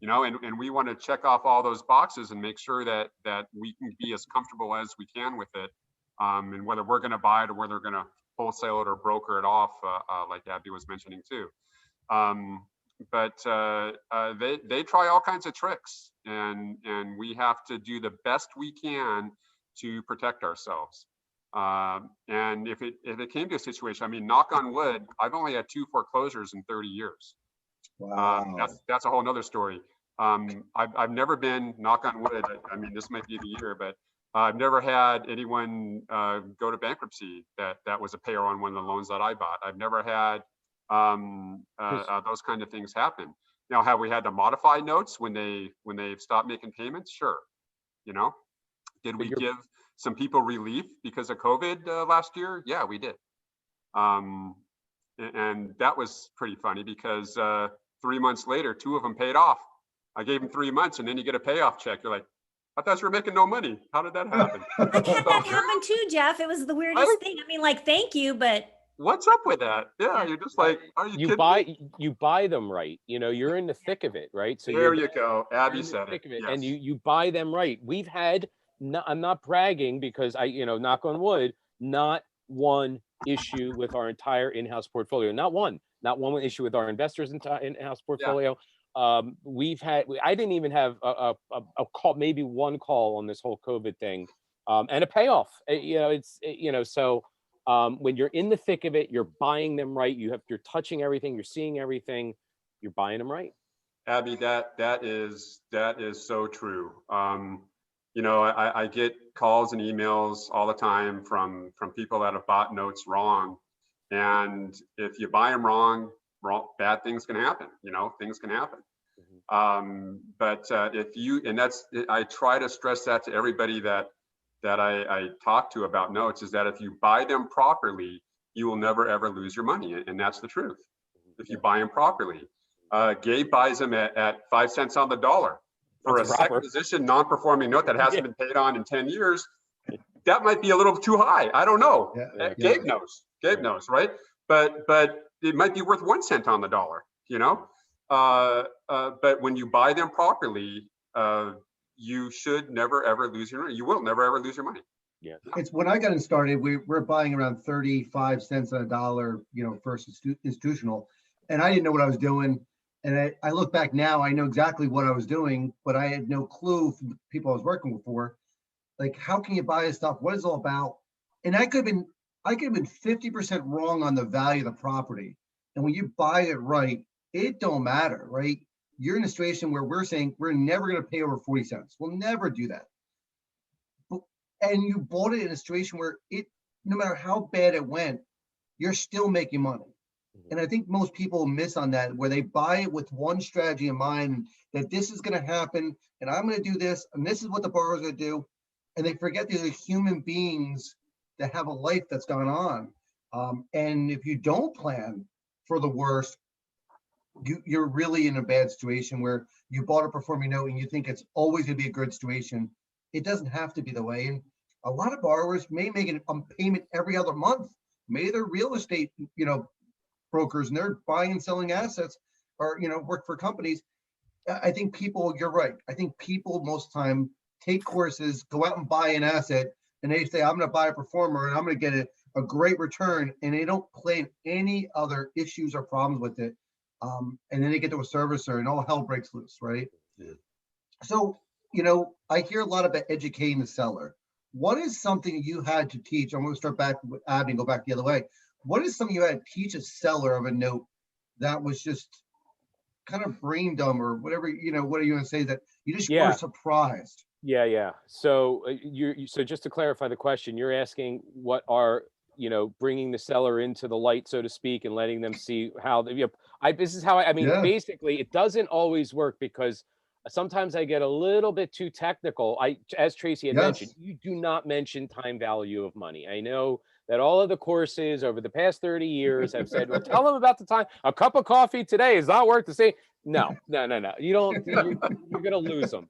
And we want to check off all those boxes and make sure that we can be as comfortable as we can with it, and whether we're going to buy it or whether we're going to wholesale it or broker it off, like Abby was mentioning too. But they try all kinds of tricks, and we have to do the best we can to protect ourselves. And if it came to a situation, I mean, knock on wood, I've only had 2 foreclosures in 30 years. Wow. That's a whole nother story. I've never been, knock on wood, I mean, this might be the year, but I've never had anyone go to bankruptcy that was a payer on one of the loans that I bought. I've never had those kind of things happen. Now, have we had to modify notes when they've stopped making payments? Sure. Did we give some people relief because of COVID last year? Yeah, we did. And that was pretty funny because 3 months later, 2 of them paid off. I gave them 3 months, and then you get a payoff check. You're like, I thought you were making no money. How did that happen? I've had that happen too, Jeff. It was the weirdest thing. I mean, like, thank you, but what's up with that? Yeah, you're just like, are you kidding me? You buy them right. You're in the thick of it, right? So there you go. Abby said it. Yes. And you buy them right. We've had, I'm not bragging because knock on wood, not one issue with our entire in-house portfolio. Not one issue with our investors' in-house portfolio. Yeah. I didn't even have a call, maybe one call on this whole COVID thing, and a payoff. So when you're in the thick of it, you're buying them right. You're touching everything, you're seeing everything, you're buying them right. Abby, that is so true. I get calls and emails all the time from people that have bought notes wrong, and if you buy them wrong, bad things can happen. Things can happen. Mm-hmm. But I try to stress that to everybody that I talk to about notes, is that if you buy them properly, you will never ever lose your money, and that's the truth. If you buy them properly, Gabe buys them at 5 cents on the dollar for That's a proper. second position non-performing note that hasn't been paid on in 10 years. That might be a little too high. I don't know. Yeah, Gabe knows. Gabe knows, right? But it might be worth 1 cent on the dollar, you know? But when you buy them properly, you should never ever lose your money. You will never ever lose your money. It's when I got it started, we're buying around 35 cents on a dollar, you know, first institutional. And I didn't know what I was doing. And I look back now, I know exactly what I was doing, but I had no clue from the people I was working with for, like, how can you buy this stuff? What is it all about? And I could have been 50% wrong on the value of the property. And when you buy it right, it don't matter, right? You're in a situation where we're saying we're never going to pay over 40 cents. We'll never do that. And you bought it in a situation where no matter how bad it went, you're still making money. And I think most people miss on that, where they buy it with one strategy in mind, that this is going to happen and I'm going to do this and this is what the borrower's going to do. And they forget these are human beings that have a life that's gone on. And if you don't plan for the worst, you're really in a bad situation where you bought a performing note and you think it's always going to be a good situation. It doesn't have to be the way. And a lot of borrowers may make a payment every other month. Maybe they're real estate, you know, brokers, and they're buying and selling assets, or, you know, work for companies. I think people, you're right. I think people most of the time take courses, go out and buy an asset, and they say, I'm going to buy a performer and I'm going to get a great return. And they don't plan any other issues or problems with it. And then they get to a servicer and all hell breaks loose, right? Yeah. So, you know, I hear a lot about educating the seller. What is something you had to teach? I'm going to start back with Abby and go back the other way. What is something you had to teach a seller of a note that was just kind of brain dumb, or whatever, you know, what are you going to say that you just were surprised? Yeah. So so just to clarify the question, you're asking what are, you know, bringing the seller into the light, so to speak, and letting them see how this is how I mean, basically it doesn't always work, because sometimes I get a little bit too technical. As Tracy had mentioned, you do not mention time value of money. I know that all of the courses over the past 30 years have said, well, tell them about the time. A cup of coffee today is not worth the same. No. You don't, you're going to lose them.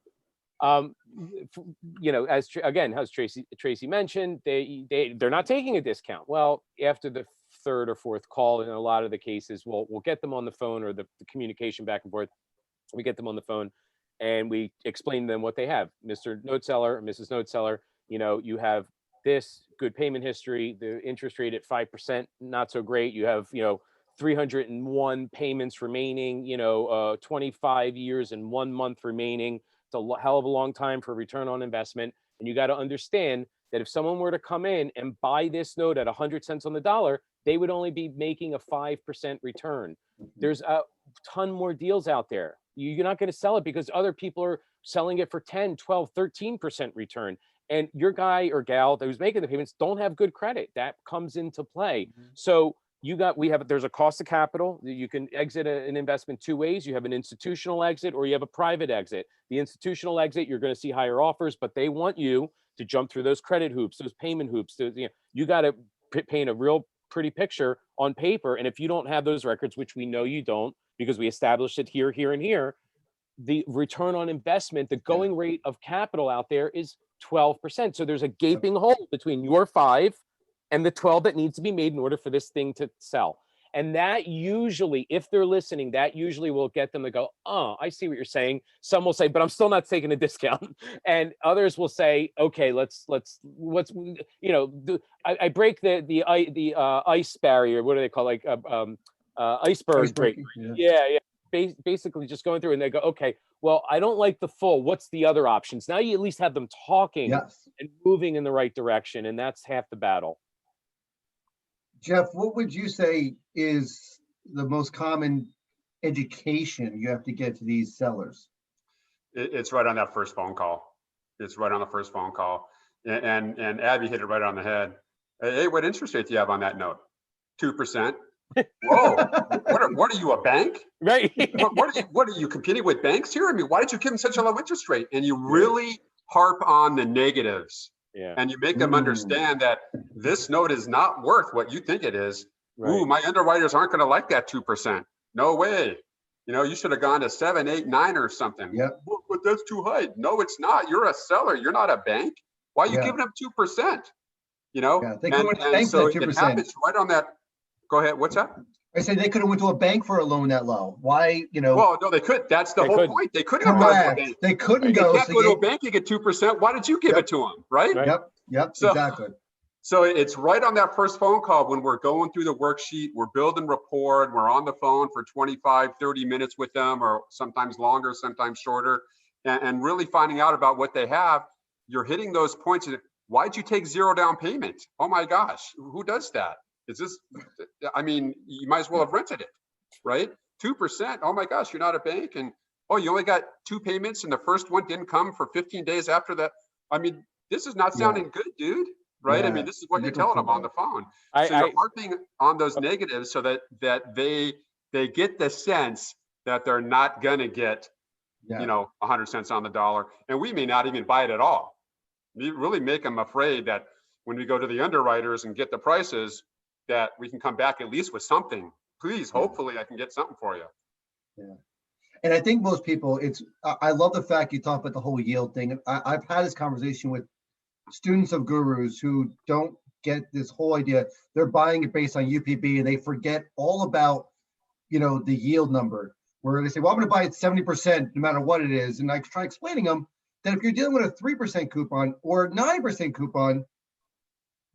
You know, as Tracy mentioned, they're not taking a discount. Well, after the third or fourth call, in a lot of the cases, we'll get them on the phone, or the communication back and forth. We get them on the phone and we explain to them what they have. Mr. Note Seller or Mrs. Note Seller, you know, you have this good payment history, the interest rate at 5%, not so great. You have, you know, 301 payments remaining, you know, 25 years and 1 month remaining. It's a hell of a long time for return on investment. And you got to understand that if someone were to come in and buy this note at 100 cents on the dollar, they would only be making a 5% return. There's a ton more deals out there. You're not going to sell it because other people are selling it for 10, 12, 13% return. And your guy or gal who's making the payments don't have good credit. That comes into play. So there's a cost of capital. You can exit an investment two ways. You have an institutional exit or you have a private exit. The institutional exit, you're going to see higher offers, but they want you to jump through those credit hoops, those payment hoops. You got to paint a real pretty picture on paper. And if you don't have those records, which we know you don't, because we established it here, and here, the return on investment, the going rate of capital out there is 12%. So there's a gaping hole between your 5 and the 12 that needs to be made in order for this thing to sell. And that usually, if they're listening, that usually will get them to go, oh, I see what you're saying. Some will say, but I'm still not taking a discount. And others will say, okay, let's you know, I break the ice barrier. What do they call, like iceberg break? Yeah. Basically just going through, and they go, okay, well, I don't like the full. What's the other options? Now you at least have them talking and moving in the right direction. And that's half the battle. Jeff, what would you say is the most common education you have to get to these sellers? It's right on that first phone call. It's right on the first phone call. And Abby hit it right on the head. Hey, what interest rate do you have on that note? 2%. Whoa, what are you, a bank? Right. what are you competing with banks here? I mean, why did you give them such a low interest rate? And you really harp on the negatives. Yeah. And you make them understand that this note is not worth what you think it is. Right. Ooh, my underwriters aren't going to like that 2%. No way. You know, you should have gone to 7, 8, 9 or something. Yep. But that's too high. No, it's not. You're a seller. You're not a bank. Why are you Yeah. giving them 2%? You know, Yeah, they could went to the bank for so that it 2%. happens right on that. Go ahead. What's that? I say they could have went to a bank for a loan that low. Why, Well, no, they could. That's the They whole couldn't. point. They couldn't have gone to a correct. bank. They couldn't They go. can't So go to you- a bank and get 2%. Why did you give it to them? Right? Right. Yep, So- exactly. So it's right on that first phone call when we're going through the worksheet, we're building rapport, and we're on the phone for 25, 30 minutes with them, or sometimes longer, sometimes shorter, and really finding out about what they have. You're hitting those points. Why'd you take 0 down payment? Oh my gosh, who does that? Is this, I mean, you might as well have rented it, right? 2%, oh my gosh, you're not a bank. And, oh, you only got 2 payments and the first one didn't come for 15 days after that. I mean, this is not sounding good, dude. Right? I Yeah, mean, this is what you're different telling them on the phone. I- So you're I- harping on those negatives so that they get the sense that they're not gonna get, Yeah. you know, 100 cents on the dollar, and we may not even buy it at all. We really make them afraid that when we go to the underwriters and get the prices, that we can come back at least with something. Please, hopefully, I can get something for you. And I think most people, I love the fact you talk about the whole yield thing. I've had this conversation with students of gurus who don't get this whole idea. They're buying it based on UPB and they forget all about, you know, the yield number, where they say, well, I'm going to buy it 70% no matter what it is. And I try explaining them that if you're dealing with a 3% coupon or 9% coupon,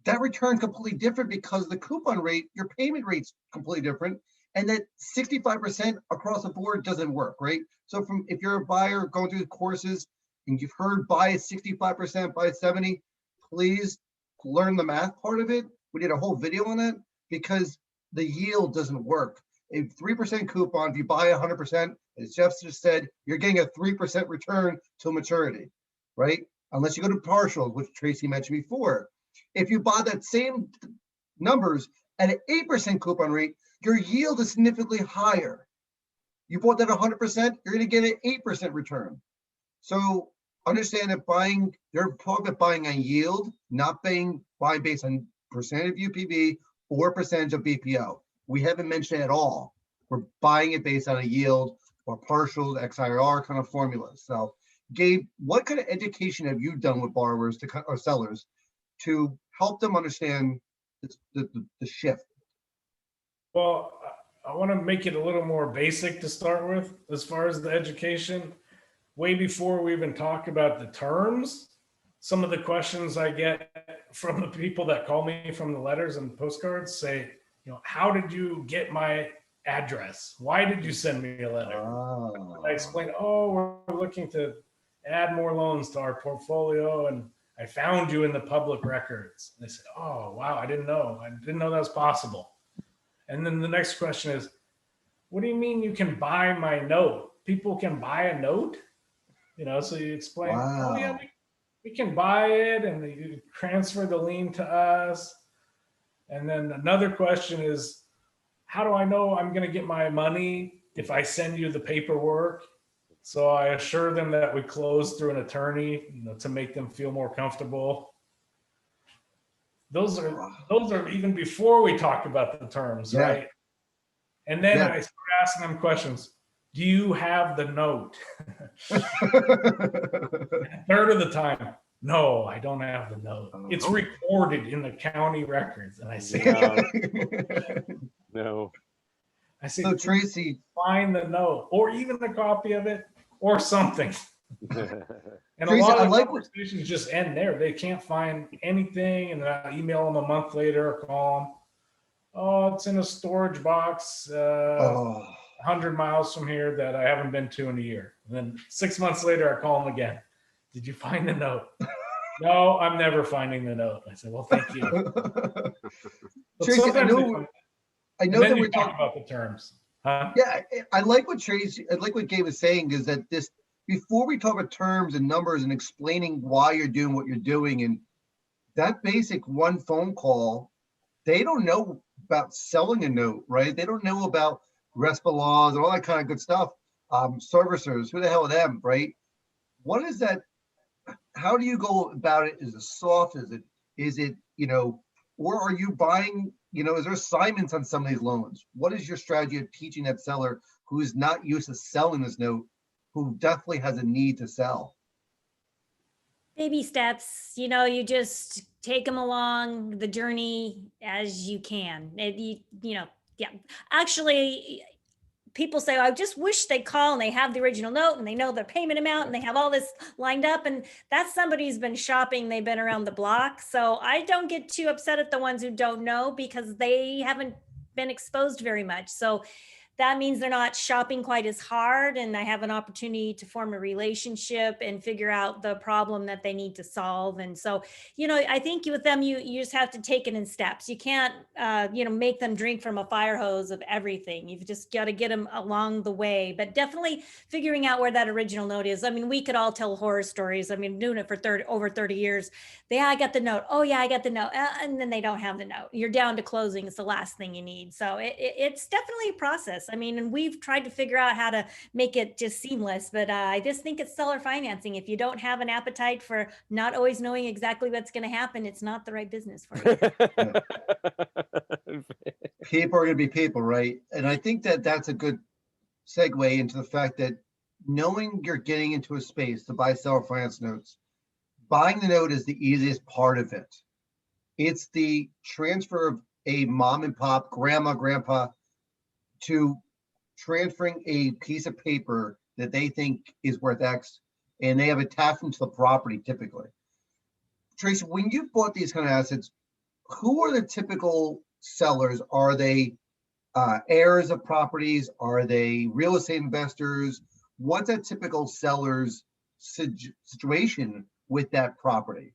that return's completely different because the coupon rate, your payment rate's completely different. And that 65% across the board doesn't work, right? So if you're a buyer going through the courses and you've heard buy at 65%, buy at 70, please learn the math part of it. We did a whole video on it because the yield doesn't work. A 3% coupon, if you buy 100%, as Jeff just said, you're getting a 3% return till maturity, right? Unless you go to partials, which Tracy mentioned before. If you buy that same numbers at an 8% coupon rate, your yield is significantly higher. You bought that 100%, you're going to get an 8% return. So understand that they're talking about buying on yield, not buying based on percentage of UPB or percentage of BPO. We haven't mentioned it at all. We're buying it based on a yield or partial XIR kind of formulas. So Gabe, what kind of education have you done with borrowers or sellers to help them understand the shift? Well, I want to make it a little more basic to start with, as far as the education. Way before we even talk about the terms, some of the questions I get from the people that call me from the letters and postcards say, you know, how did you get my address? Why did you send me a letter? I explained, oh, we're looking to add more loans to our portfolio, and I found you in the public records. And they said, oh, wow, I didn't know. I didn't know that was possible. And then the next question is, what do you mean you can buy my note? People can buy a note? You know, so you explain, Wow. oh yeah, we can buy it and you transfer the lien to us. And then another question is, how do I know I'm going to get my money if I send you the paperwork? So I assure them that we close through an attorney, you know, to make them feel more comfortable. Those are even before we talk about the terms, Yeah. right? And then Yeah. I start asking them questions. Do you have the note? A third of the time, no, I don't have the note. It's recorded in the county records. And I say, No. I say, So Tracy, find the note or even a copy of it or something. And Tracy, a lot I of like conversations just end there. They can't find anything. And then I email them a month later or call them. Oh, it's in a storage box 100 miles from here that I haven't been to in a year. And then 6 months later, I call them again. Did you find the note? No, I'm never finding the note. I said, well, thank you. But Tracy, I sometimes they know find- that and then we're you talk talking. about the terms. Huh? Yeah, I like what Gabe was saying is that this, before we talk about terms and numbers and explaining why you're doing what you're doing, and that basic one phone call, they don't know about selling a note, right? They don't know about RESPA laws and all that kind of good stuff. Servicers, who the hell are them, right? What is that? How do you go about it? Is it soft? Is it, you know, or are you buying, you know, is there assignments on some of these loans? What is your strategy of teaching that seller who's not used to selling this note, who definitely has a need to sell? Baby steps, you just take them along the journey as you can. Yeah. Actually, people say, I just wish they call and they have the original note and they know their payment amount and they have all this lined up. And that's somebody who's been shopping, they've been around the block. So I don't get too upset at the ones who don't know because they haven't been exposed very much. So that means they're not shopping quite as hard, and I have an opportunity to form a relationship and figure out the problem that they need to solve. And so, I think with them, you just have to take it in steps. You can't, make them drink from a fire hose of everything. You've just got to get them along the way, but definitely figuring out where that original note is. I mean, we could all tell horror stories. I mean, doing it for over 30 years. I got the note. Oh yeah, I got the note. And then they don't have the note. You're down to closing. It's the last thing you need. So it's definitely a process. I mean, and we've tried to figure out how to make it just seamless, but I just think it's seller financing. If you don't have an appetite for not always knowing exactly what's going to happen, it's not the right business for you. People are going to be people, right? And I think that that's a good segue into the fact that knowing you're getting into a space to buy seller finance notes, buying the note is the easiest part of it. It's the transfer of a mom and pop, grandma, grandpa, to transferring a piece of paper that they think is worth X, and they have attachment to the property typically. Tracy, when you bought these kind of assets, who are the typical sellers? Are they heirs of properties? Are they real estate investors? What's a typical seller's situation with that property?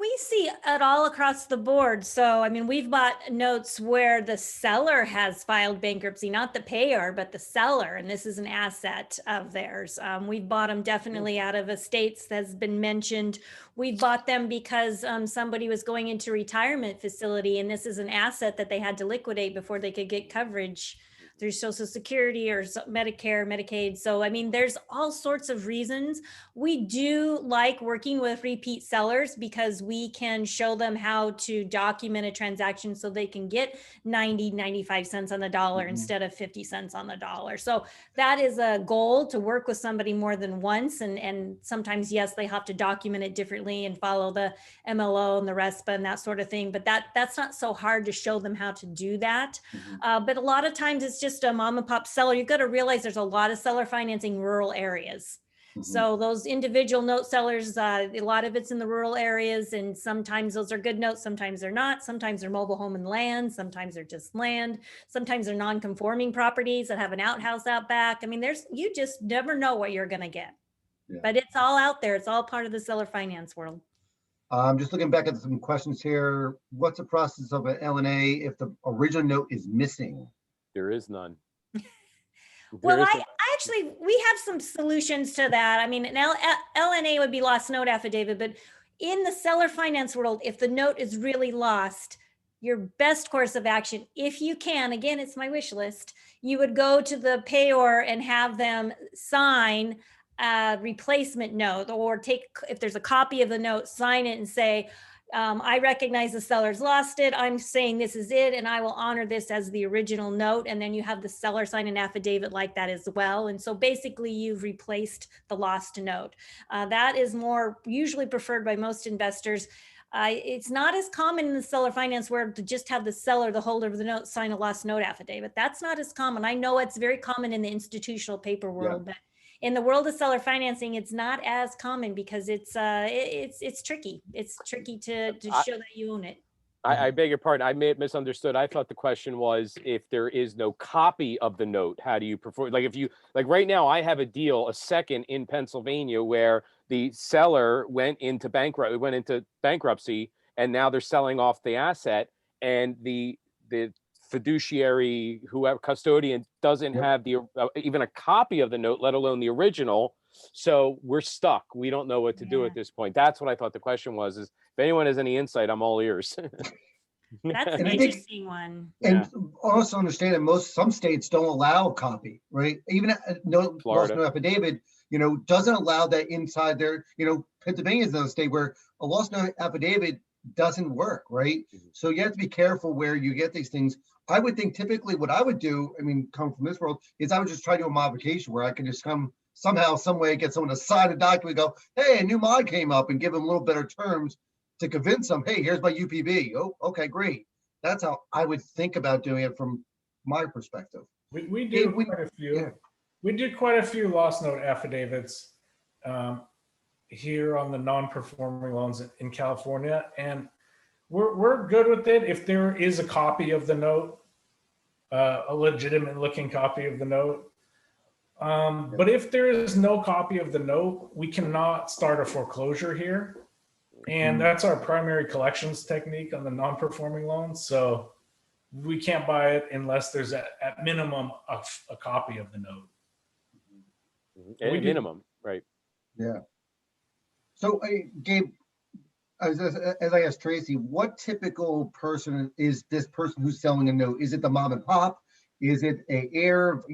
We see it all across the board. So, I mean, we've bought notes where the seller has filed bankruptcy, not the payer, but the seller, and this is an asset of theirs. We've bought them definitely out of estates, has been mentioned. We bought them because somebody was going into retirement facility, and this is an asset that they had to liquidate before they could get coverage through Social Security or Medicare, Medicaid. So, I mean, there's all sorts of reasons. We do like working with repeat sellers because we can show them how to document a transaction so they can get 90, 95 cents on the dollar instead of 50 cents on the dollar. So that is a goal, to work with somebody more than once. And sometimes, yes, they have to document it differently and follow the MLO and the RESPA and that sort of thing. But that's not so hard to show them how to do that. But a lot of times it's just a mom and pop seller. You've got to realize there's a lot of seller financing rural areas. So those individual note sellers, a lot of it's in the rural areas, and sometimes those are good notes, sometimes they're not. Sometimes they're mobile home and land, sometimes they're just land, sometimes they're non-conforming properties that have an outhouse out back. I mean, you just never know what you're going to get. But it's all out there. It's all part of the seller finance world. I'm just looking back at some questions here. What's the process of an L&A if the original note is missing? There is none. Well, we have some solutions to that. I mean, an LNA would be lost note affidavit, but in the seller finance world, if the note is really lost, your best course of action, if you can, again, it's my wish list, you would go to the payor and have them sign a replacement note, or if there's a copy of the note, sign it and say, I recognize the seller's lost it. I'm saying this is it, and I will honor this as the original note. And then you have the seller sign an affidavit like that as well. And so basically you've replaced the lost note. That is more usually preferred by most investors. It's not as common in the seller finance world to just have the seller, the holder of the note, sign a lost note affidavit. That's not as common. I know it's very common in the institutional paper world, but in the world of seller financing, it's not as common because it's tricky. It's tricky to show that you own it. I beg your pardon. I may have misunderstood. I thought the question was, if there is no copy of the note, how do you prefer? Like right now, I have a deal, a second in Pennsylvania, where the seller went into bankruptcy, and now they're selling off the asset, and the fiduciary, whoever custodian, doesn't have even a copy of the note, let alone the original. So we're stuck. We don't know what to do at this point. That's what I thought the question was, is if anyone has any insight, I'm all ears. That's an interesting one. And also understand that some states don't allow a copy, right? Even no lost note affidavit, doesn't allow that inside there. Pennsylvania is another state where a lost note affidavit doesn't work, right? So you have to be careful where you get these things. I would think typically what I would do, I mean, come from this world, is I would just try to do a modification where I can just come somehow, some way, get someone to sign a document, go, hey, a new mod came up, and give them a little better terms to convince them, hey, here's my UPB. Oh, okay, great. That's how I would think about doing it from my perspective. We do quite a few. Yeah. We did quite a few lost note affidavits here on the non-performing loans in California, and we're good with it if there is a copy of the note, a legitimate looking copy of the note. But if there is no copy of the note, we cannot start a foreclosure here. And that's our primary collections technique on the non-performing loans. So we can't buy it unless there's at minimum a copy of the note. At We do- minimum, right? Yeah. So, Gabe, as I asked Tracy, what typical person is this person who's selling a note? Is it the mom and pop? Is it a heir,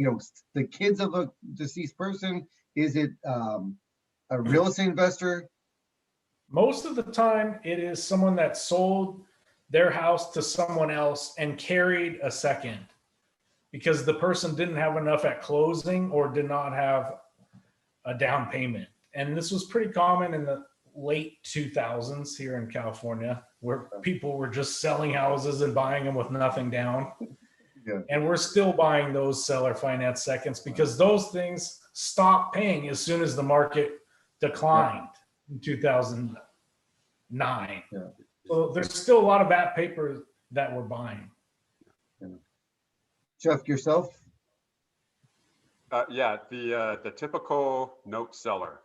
the kids of a deceased person? Is it a real estate investor? Most of the time, it is someone that sold their house to someone else and carried a second because the person didn't have enough at closing or did not have a down payment. And this was pretty common in the late 2000s here in California, where people were just selling houses and buying them with nothing down. Yeah. And we're still buying those seller finance seconds because those things stopped paying as soon as the market declined in 2009. Yeah. So there's still a lot of that paper that we're buying. Jeff, yourself? Yeah, the typical note seller.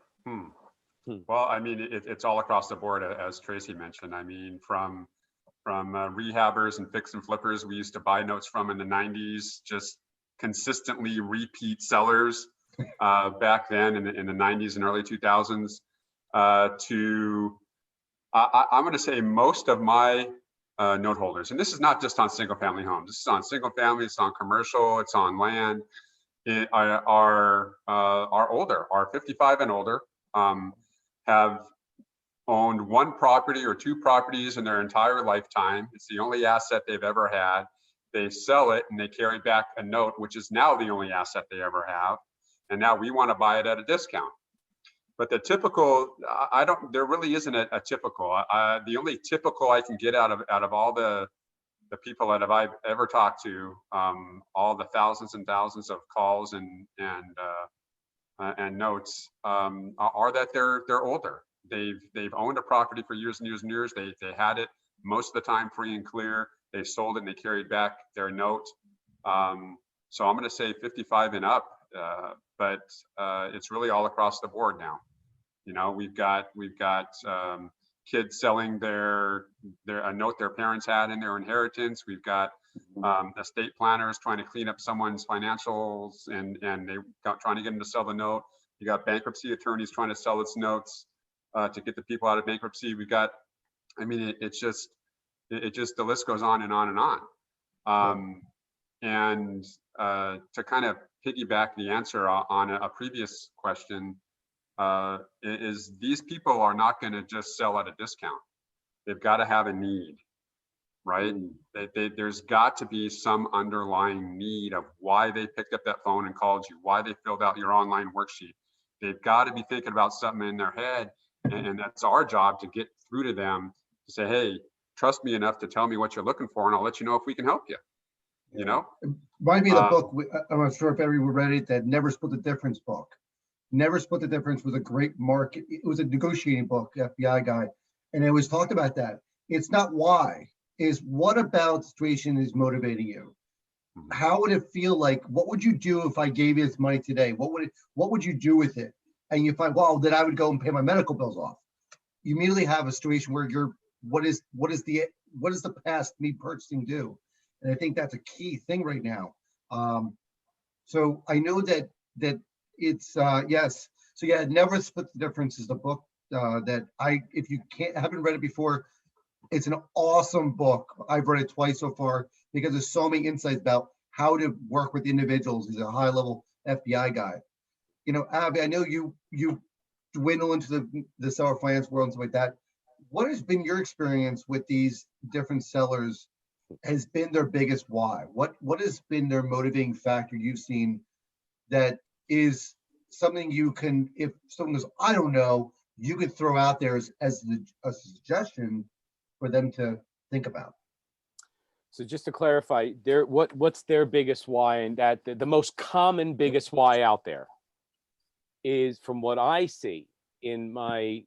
Well, I mean, it's all across the board, as Tracy mentioned. I mean, from rehabbers and fix and flippers we used to buy notes from in the 90s, just consistently repeat sellers back then in the 90s and early 2000s, to I'm going to say most of my note holders, and this is not just on single family homes. This is on single family, it's on commercial, it's on land. Are older, are 55 and older, have owned one property or two properties in their entire lifetime. It's the only asset they've ever had. They sell it and they carry back a note, which is now the only asset they ever have. And now we want to buy it at a discount. But the typical, there really isn't a typical. The only typical I can get out of all the people that I've ever talked to, all the thousands and thousands of calls and notes, are that they're older. They've owned a property for years and years and years. They had it most of the time free and clear. They sold it and they carried back their note. So I'm going to say 55 and up, but it's really all across the board now. We've got kids selling a note their parents had in their inheritance. We've got estate planners trying to clean up someone's financials and they trying to get them to sell the note. You got bankruptcy attorneys trying to sell its notes to get the people out of bankruptcy. We've got, I mean, it just the list goes on and on and on. And to kind of piggyback the answer on a previous question, is these people are not going to just sell at a discount. They've got to have a need, right? There's got to be some underlying need of why they picked up that phone and called you, why they filled out your online worksheet. They've got to be thinking about something in their head, and that's our job to get through to them to say, hey, trust me enough to tell me what you're looking for, and I'll let you know if we can help you. Remind me of the book, I'm not sure if everyone read it, that Never Split the Difference book. Never Split the Difference was a great market. It was a negotiating book, FBI guy. And it was talked about that. It's not why, is what about the situation is motivating you? How would it feel like? What would you do if I gave you this money today? What would you do with it? And you find, well, then I would go and pay my medical bills off. You immediately have a situation where what is the past me purchasing do? And I think that's a key thing right now. So I know that it's yes. So yeah, Never Split the Difference is the book that if you haven't read it before, it's an awesome book. I've read it twice so far because there's so many insights about how to work with individuals. He's a high level FBI guy. Abby, I know you dwindle into the seller finance world and stuff like that. What has been your experience with these different sellers has been their biggest why? What has been their motivating factor you've seen that is something you can, if someone goes, I don't know, you could throw out there as a suggestion for them to think about? So just to clarify, what's their biggest why, and that the most common biggest why out there is, from what I see in my,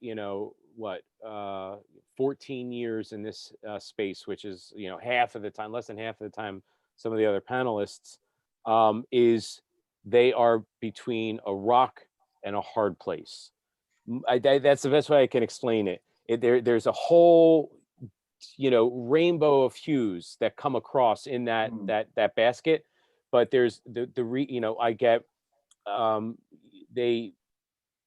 14 years in this space, which is, half of the time, less than half of the time, some of the other panelists, is they are between a rock and a hard place. That's the best way I can explain it. There's a whole, rainbow of hues that come across in that basket, but there's I get, they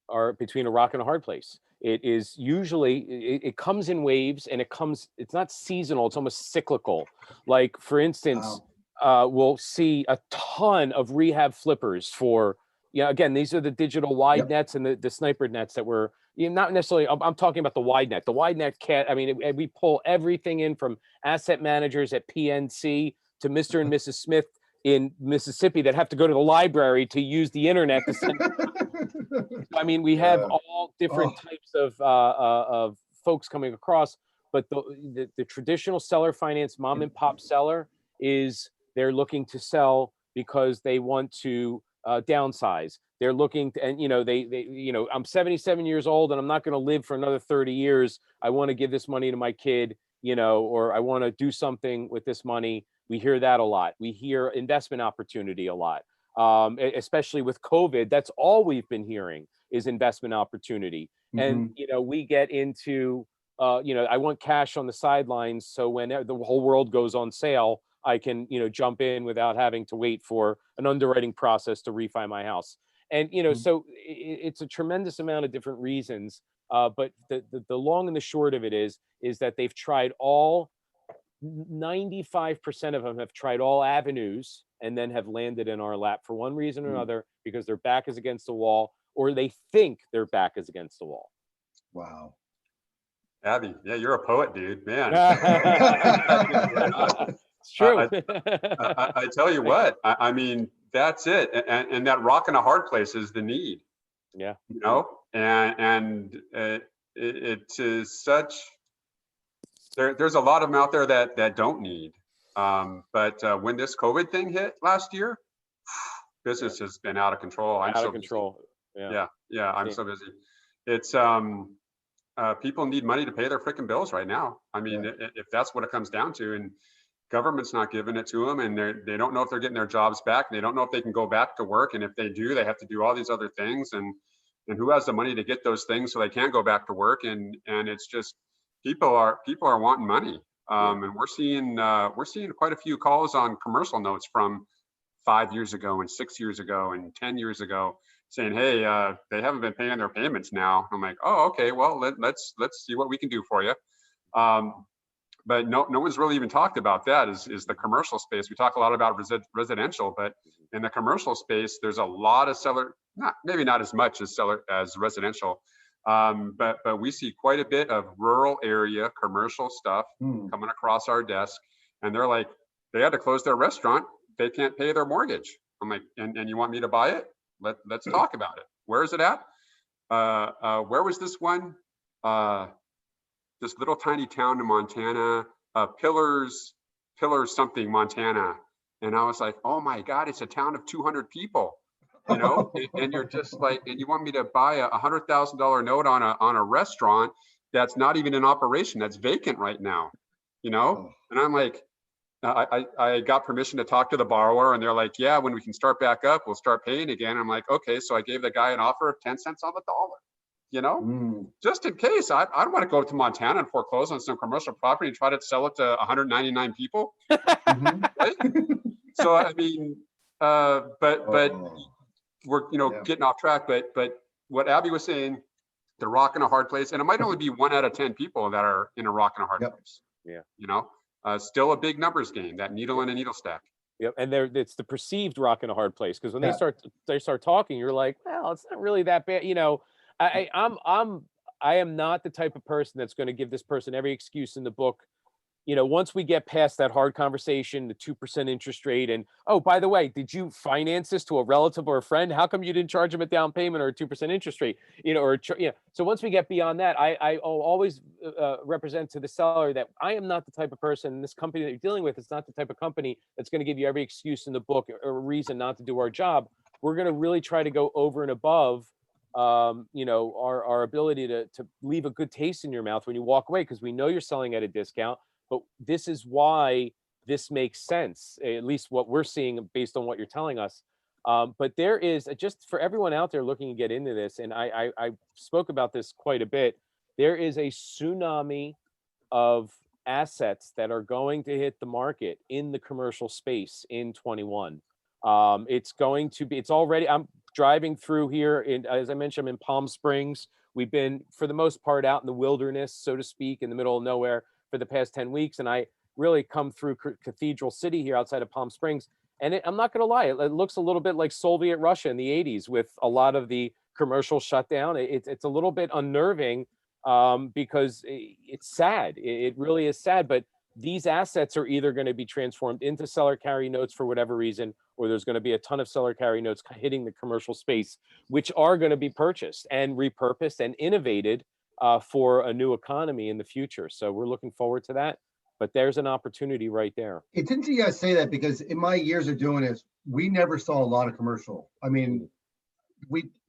are between a rock and a hard place. It is usually, it comes in waves, and it's not seasonal, it's almost cyclical. Like, for instance, we'll see a ton of rehab flippers for, again, these are the digital wide nets and the sniper nets that were, not necessarily, I'm talking about the wide net. The wide net cat, we pull everything in from asset managers at PNC to Mr. and Mrs. Smith in Mississippi that have to go to the library to use the internet to send. We have all different types of folks coming across, but the traditional seller finance mom and pop seller is, they're looking to sell because they want to downsize. They're looking to, and I'm 77 years old and I'm not going to live for another 30 years. I want to give this money to my kid, or I want to do something with this money. We hear that a lot. We hear investment opportunity a lot. Especially with COVID, that's all we've been hearing is investment opportunity. And, we get into, I want cash on the sidelines, so when the whole world goes on sale, I can, jump in without having to wait for an underwriting process to refi my house. And, so it's a tremendous amount of different reasons. But the long and the short of it is that they've tried 95% of them have tried all avenues and then have landed in our lap for one reason or another, because their back is against the wall, or they think their back is against the wall. Wow. Abby, yeah, you're a poet, dude, man. It's true. I tell you what, that's it. And that rock and a hard place is the need. Yeah. And it is such, there's a lot of them out there that don't need. But when this COVID thing hit last year, business has been out of control. I'm out of control. Yeah. I'm so busy. It's people need money to pay their freaking bills right now. If that's what it comes down to, and government's not giving it to them, and they don't know if they're getting their jobs back. They don't know if they can go back to work, and if they do, they have to do all these other things. And who has the money to get those things so they can go back to work? And it's just people are wanting money. And we're seeing quite a few calls on commercial notes from 5 years ago and 6 years ago and 10 years ago saying, hey, they haven't been paying their payments now. I'm like, oh, okay, well, let's see what we can do for you. But no one's really even talked about that is the commercial space. We talk a lot about residential, but in the commercial space, there's a lot of maybe not as much as residential. But we see quite a bit of rural area commercial stuff coming across our desk, and they're like, they had to close their restaurant. They can't pay their mortgage. I'm like, and you want me to buy it? Let's talk about it. Where is it at? Where was this one? This little tiny town in Montana, Pillars something, Montana. And I was like, oh my God, it's a town of 200 people. And you're just like, and you want me to buy a $100,000 note on a restaurant that's not even in operation, that's vacant right now, And I'm like, I got permission to talk to the borrower, and they're like, yeah, when we can start back up, we'll start paying again. I'm like, okay, so I gave the guy an offer of 10 cents on the dollar, just in case. I don't want to go to Montana and foreclose on some commercial property and try to sell it to 199 people. Right? So but we're getting off track. But what Abby was saying, the rock and a hard place, and it might only be 1 out of 10 people that are in a rock and a hard place. Yeah. Still a big numbers game, that needle in a needle stack. Yep, and it's the perceived rock and a hard place, because when they start talking, you're like, well, it's not really that bad. I am not the type of person that's going to give this person every excuse in the book once we get past that hard conversation, the 2% interest rate, and, oh, by the way, did you finance this to a relative or a friend? How come you didn't charge them a down payment or a 2% interest rate? So once we get beyond that, I always represent to the seller that I am not the type of person, this company that you're dealing with is not the type of company that's going to give you every excuse in the book or reason not to do our job. We're going to really try to go over and above our ability to leave a good taste in your mouth when you walk away, because we know you're selling at a discount. But this is why this makes sense, at least what we're seeing based on what you're telling us. But there is, just for everyone out there looking to get into this, and I spoke about this quite a bit, there is a tsunami of assets that are going to hit the market in the commercial space in 21. It's already, I'm driving through here, as I mentioned, I'm in Palm Springs. We've been, for the most part, out in the wilderness, so to speak, in the middle of nowhere for the past 10 weeks. And I really come through Cathedral City here outside of Palm Springs. And I'm not going to lie, it looks a little bit like Soviet Russia in the 80s with a lot of the commercial shutdown. It's a little bit unnerving because it's sad. It really is sad. But these assets are either going to be transformed into seller carry notes for whatever reason, or there's going to be a ton of seller carry notes hitting the commercial space, which are going to be purchased and repurposed and innovated for a new economy in the future. So we're looking forward to that. But there's an opportunity right there. It's interesting you guys say that, because in my years of doing this, we never saw a lot of commercial. I mean,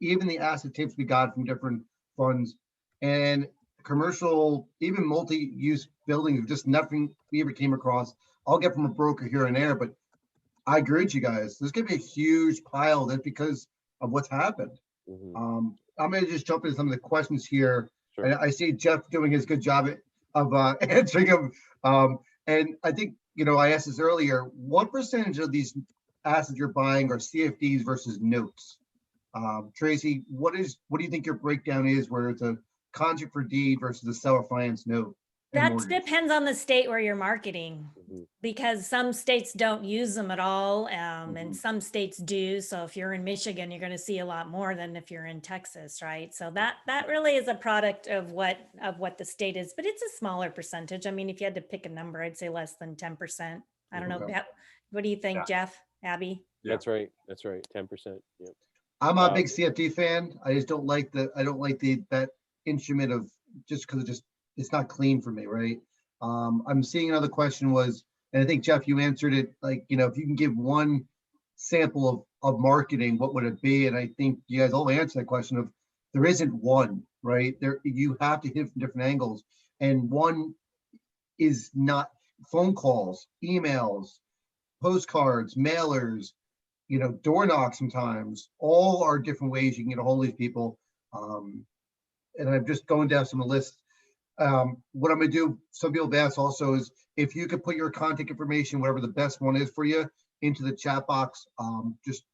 even the asset tapes we got from different funds and commercial, even multi-use buildings, just nothing we ever came across. I'll get from a broker here and there, but I agree with you guys. There's going to be a huge pile that's because of what's happened. Mm-hmm. I'm going to just jump into some of the questions here. Sure. I see Jeff doing his good job of answering them. And I think, I asked this earlier, what percentage of these assets you're buying are CFDs versus notes? Tracy, what do you think your breakdown is where it's a contract for deed versus a seller finance note? That depends on the state where you're marketing, because some states don't use them at all, and some states do. So if you're in Michigan, you're going to see a lot more than if you're in Texas, right? So that really is a product of what the state is, but it's a smaller percentage. I mean, if you had to pick a number, I'd say less than 10%. I don't know. Okay. What do you think, Yeah. Jeff, Abby? That's right. 10%. Yep. I'm a big CFD fan. I just don't like that instrument of just because it's not clean for me, right? I'm seeing another question was, and I think Jeff, you answered it, like, if you can give one sample of marketing, what would it be? And I think you guys all answered that question of there isn't one, right? You have to hit from different angles. And one is not phone calls, emails, postcards, mailers, door knocks sometimes, all are different ways you can get a hold of these people. And I'm just going down some of the lists. What I'm going to do, some people have asked also, is if you could put your contact information, whatever the best one is for you, into the chat box, just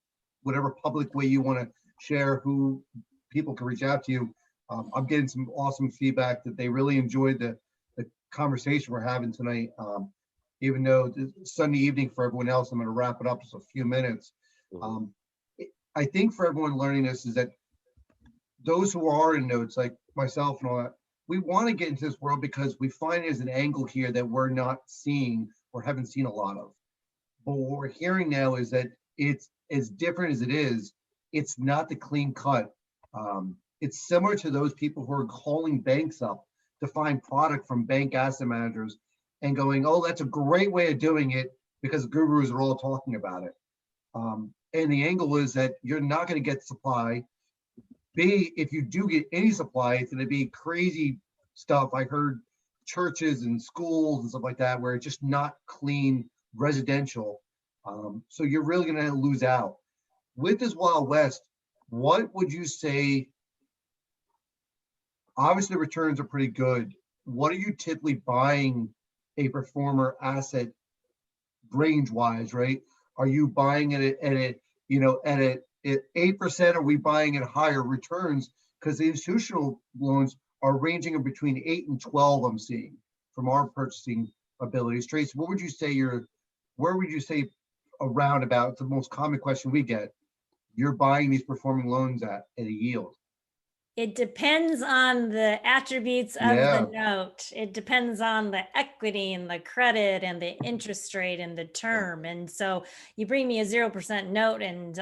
whatever public way you want to share who people can reach out to you. I'm getting some awesome feedback that they really enjoyed the conversation we're having tonight. Even though it's Sunday evening for everyone else, I'm going to wrap it up in just a few minutes. I think for everyone learning this is that those who are in notes, like myself and all that, we want to get into this world because we find there's an angle here that we're not seeing or haven't seen a lot of. But what we're hearing now is that it's as different as it is, it's not the clean cut. It's similar to those people who are calling banks up to find product from bank asset managers and going, oh, that's a great way of doing it because gurus are all talking about it. And the angle is that you're not going to get supply. B, if you do get any supply, it's going to be crazy stuff. I heard churches and schools and stuff like that where it's just not clean residential. So you're really going to lose out. With this Wild West, what would you say? Obviously, the returns are pretty good. What are you typically buying a performer asset range-wise, right? Are you buying it at 8%? Are we buying at higher returns? Because the institutional loans are ranging in between 8 and 12. I'm seeing from our purchasing abilities. Trace, where would you say around about? It's the most common question we get. You're buying these performing loans at a yield. It depends on the attributes of Yeah. the note. It depends on the equity and the credit and the interest rate and the term. And so you bring me a 0% note and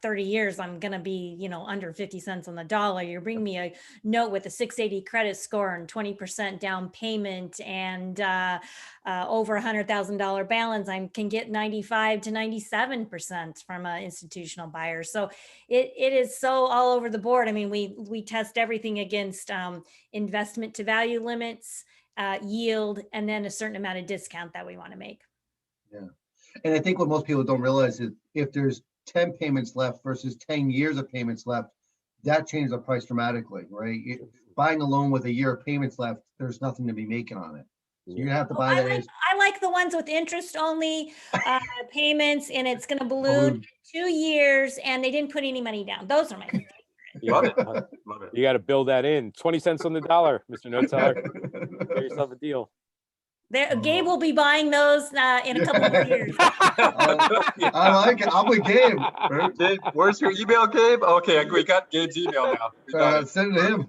30 years, I'm going to be, under 50 cents on the dollar. You bring me a note with a 680 credit score and 20% down payment and over $100,000 balance, I can get 95 to 97% from an institutional buyer. So it is so all over the board. I mean, we test everything against investment to value limits, yield, and then a certain amount of discount that we want to make. Yeah. And I think what most people don't realize is if there's 10 payments left versus 10 years of payments left, that changes the price dramatically, right? Buying a loan with a year of payments left, there's nothing to be making on it. So you're gonna have to buy that. I like the ones with interest only payments, and it's going to balloon in 2 years, and they didn't put any money down. Those are my favorite. Love it. Love it. You got to build that in. 20 cents on the dollar, Mr. Note Seller. Get yourself a deal. Gabe will be buying those in a couple of years. I like it. I'm with Gabe. Right? Gabe, where's your email, Gabe? Okay, we got Gabe's email now. We got it. Send it to him.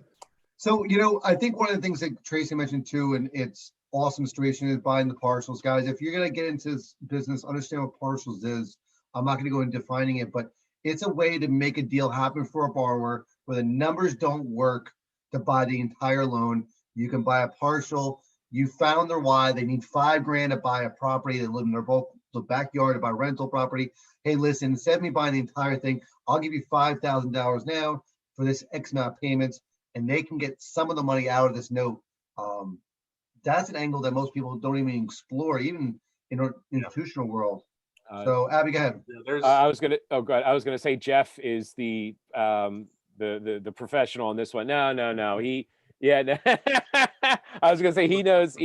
So, I think one of the things that Tracy mentioned too, and it's awesome situation, is buying the partials. Guys, if you're going to get into this business, understand what partials is. I'm not going to go into defining it, but it's a way to make a deal happen for a borrower where the numbers don't work to buy the entire loan. You can buy a partial. You found their why. They need $5,000 to buy a property. They live in the backyard to buy rental property. Hey, listen, instead of me buying the entire thing, I'll give you $5,000 now for this X amount of payments, and they can get some of the money out of this note. That's an angle that most people don't even explore, even in our institutional world. So Abby, go ahead. I was gonna say Jeff is the professional on this one. No. I was gonna say he knows.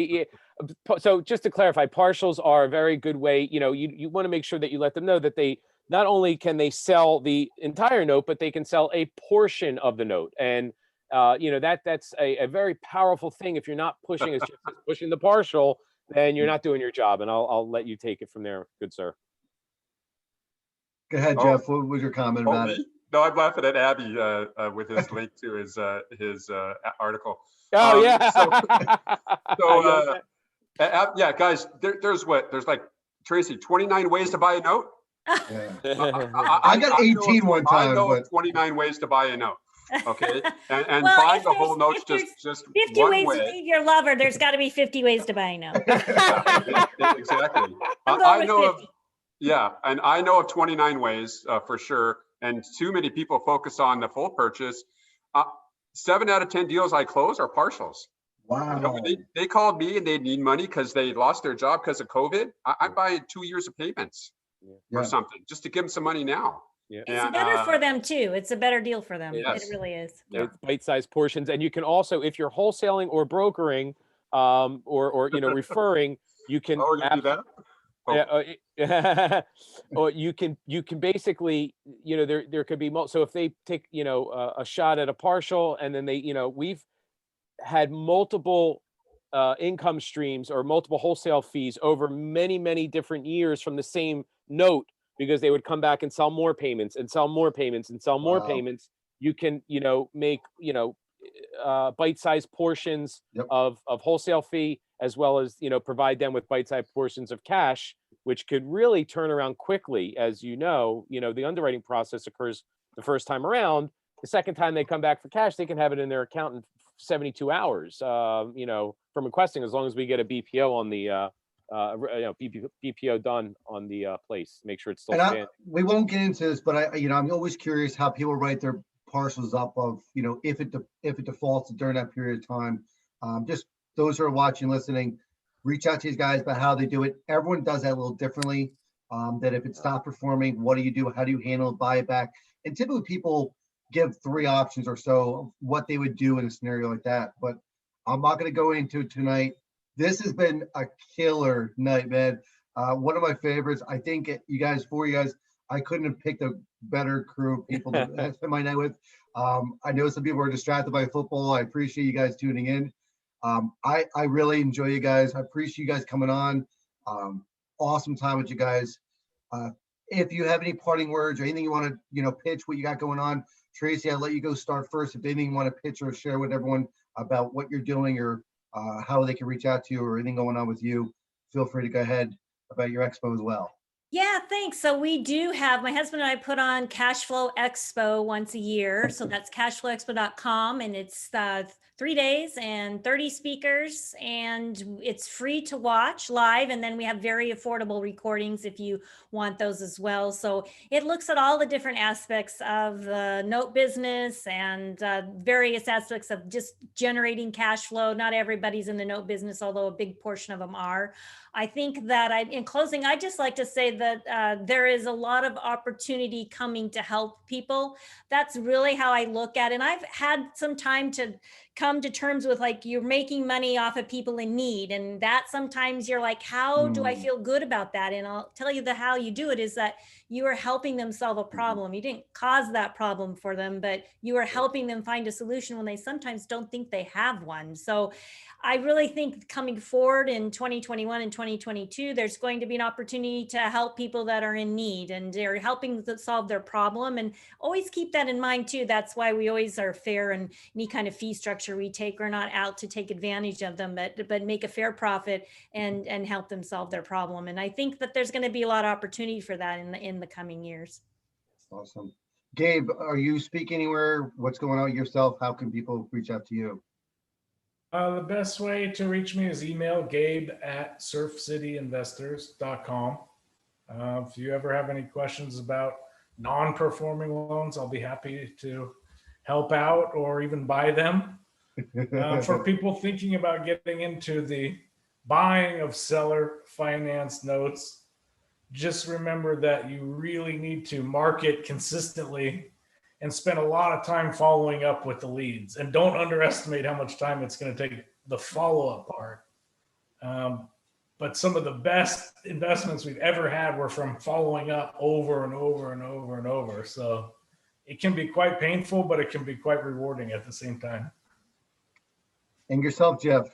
So just to clarify, partials are a very good way. You want to make sure that you let them know that they not only can they sell the entire note, but they can sell a portion of the note. And that's a very powerful thing. If you're not pushing as Jeff is pushing the partial, then you're not doing your job. And I'll let you take it from there, good sir. Go ahead, Jeff. What was your comment about it? No, I'm laughing at Abby with his link to his article. Oh yeah. Yeah, guys, there's like Tracy, 29 ways to buy a note. Yeah. I got 18 one time. I know but 29 ways to buy a note. Okay, and Well, buying the whole note's just 50 one ways way. to leave your lover. There's got to be 50 ways to buy a note. Exactly. I know of, and I know of 29 ways for sure. And too many people focus on the full purchase. 7 out of 10 deals I close are partials. Wow. They called me and they need money because they lost their job because of COVID. I'm buying 2 years of payments or something just to give them some money now. Yeah. It's better for them too. It's a better deal for them. Yes. It really is. It's bite-sized portions, and you can also, if you're wholesaling or brokering, or referring, you can. Oh, you do that? Yeah, or you can basically, there could be so if they take a shot at a partial, and then they we've had multiple income streams or multiple wholesale fees over many different years from the same note, because they would come back and sell more payments and sell more payments and sell more payments. You can make bite-sized portions of wholesale fee, as well as provide them with bite-sized portions of cash, which could really turn around quickly. As the underwriting process occurs the first time around. The second time they come back for cash, they can have it in their account in 72 hours, from requesting, as long as we get a BPO on the BPO done on the place, make sure it's still standing. We won't get into this, but I'm always curious how people write their parcels up of, if it defaults during that period of time. Just those who are watching, listening, reach out to these guys about how they do it. Everyone does that a little differently. That if it stopped performing, what do you do? How do you handle it? Buy it back? And typically people give 3 options or so of what they would do in a scenario like that. But I'm not going to go into it tonight. This has been a killer night, man. One of my favorites. I think you guys, I couldn't have picked a better crew of people to spend my night with. I know some people are distracted by football. I appreciate you guys tuning in. I really enjoy you guys. I appreciate you guys coming on. Awesome time with you guys. If you have any parting words or anything you want to, pitch what you got going on, Tracy, I'll let you go start first. If anything you want to pitch or share with everyone about what you're doing or how they can reach out to you or anything going on with you, feel free to go ahead about your expo as well. Yeah, thanks. So we do have, my husband and I put on Cash Flow Expo once a year. So that's cashflowexpo.com, and it's 3 days and 30 speakers, and it's free to watch live. And then we have very affordable recordings if you want those as well. So it looks at all the different aspects of the note business and various aspects of just generating cash flow. Not everybody's in the note business, although a big portion of them are. I think that in closing, I'd just like to say that there is a lot of opportunity coming to help people. That's really how I look at it. And I've had some time to come to terms with, like, you're making money off of people in need. And that sometimes you're like, how do I feel good about that? And I'll tell you how you do it is that you are helping them solve a problem. You didn't cause that problem for them, but you are helping them find a solution when they sometimes don't think they have one. So I really think coming forward in 2021 and 2022, there's going to be an opportunity to help people that are in need, and they're helping to solve their problem. And always keep that in mind too. That's why we always are fair in any kind of fee structure we take. We're not out to take advantage of them, but make a fair profit and help them solve their problem. And I think that there's going to be a lot of opportunity for that in the coming years. Awesome. Gabe, are you speaking anywhere? What's going on yourself? How can people reach out to you? The best way to reach me is email gabe@surfcityinvestors.com. If you ever have any questions about non-performing loans, I'll be happy to help out or even buy them. For people thinking about getting into the buying of seller finance notes, just remember that you really need to market consistently and spend a lot of time following up with the leads. And don't underestimate how much time it's going to take the follow-up part. But some of the best investments we've ever had were from following up over and over and over and over. So it can be quite painful, but it can be quite rewarding at the same time. And yourself, Jeff?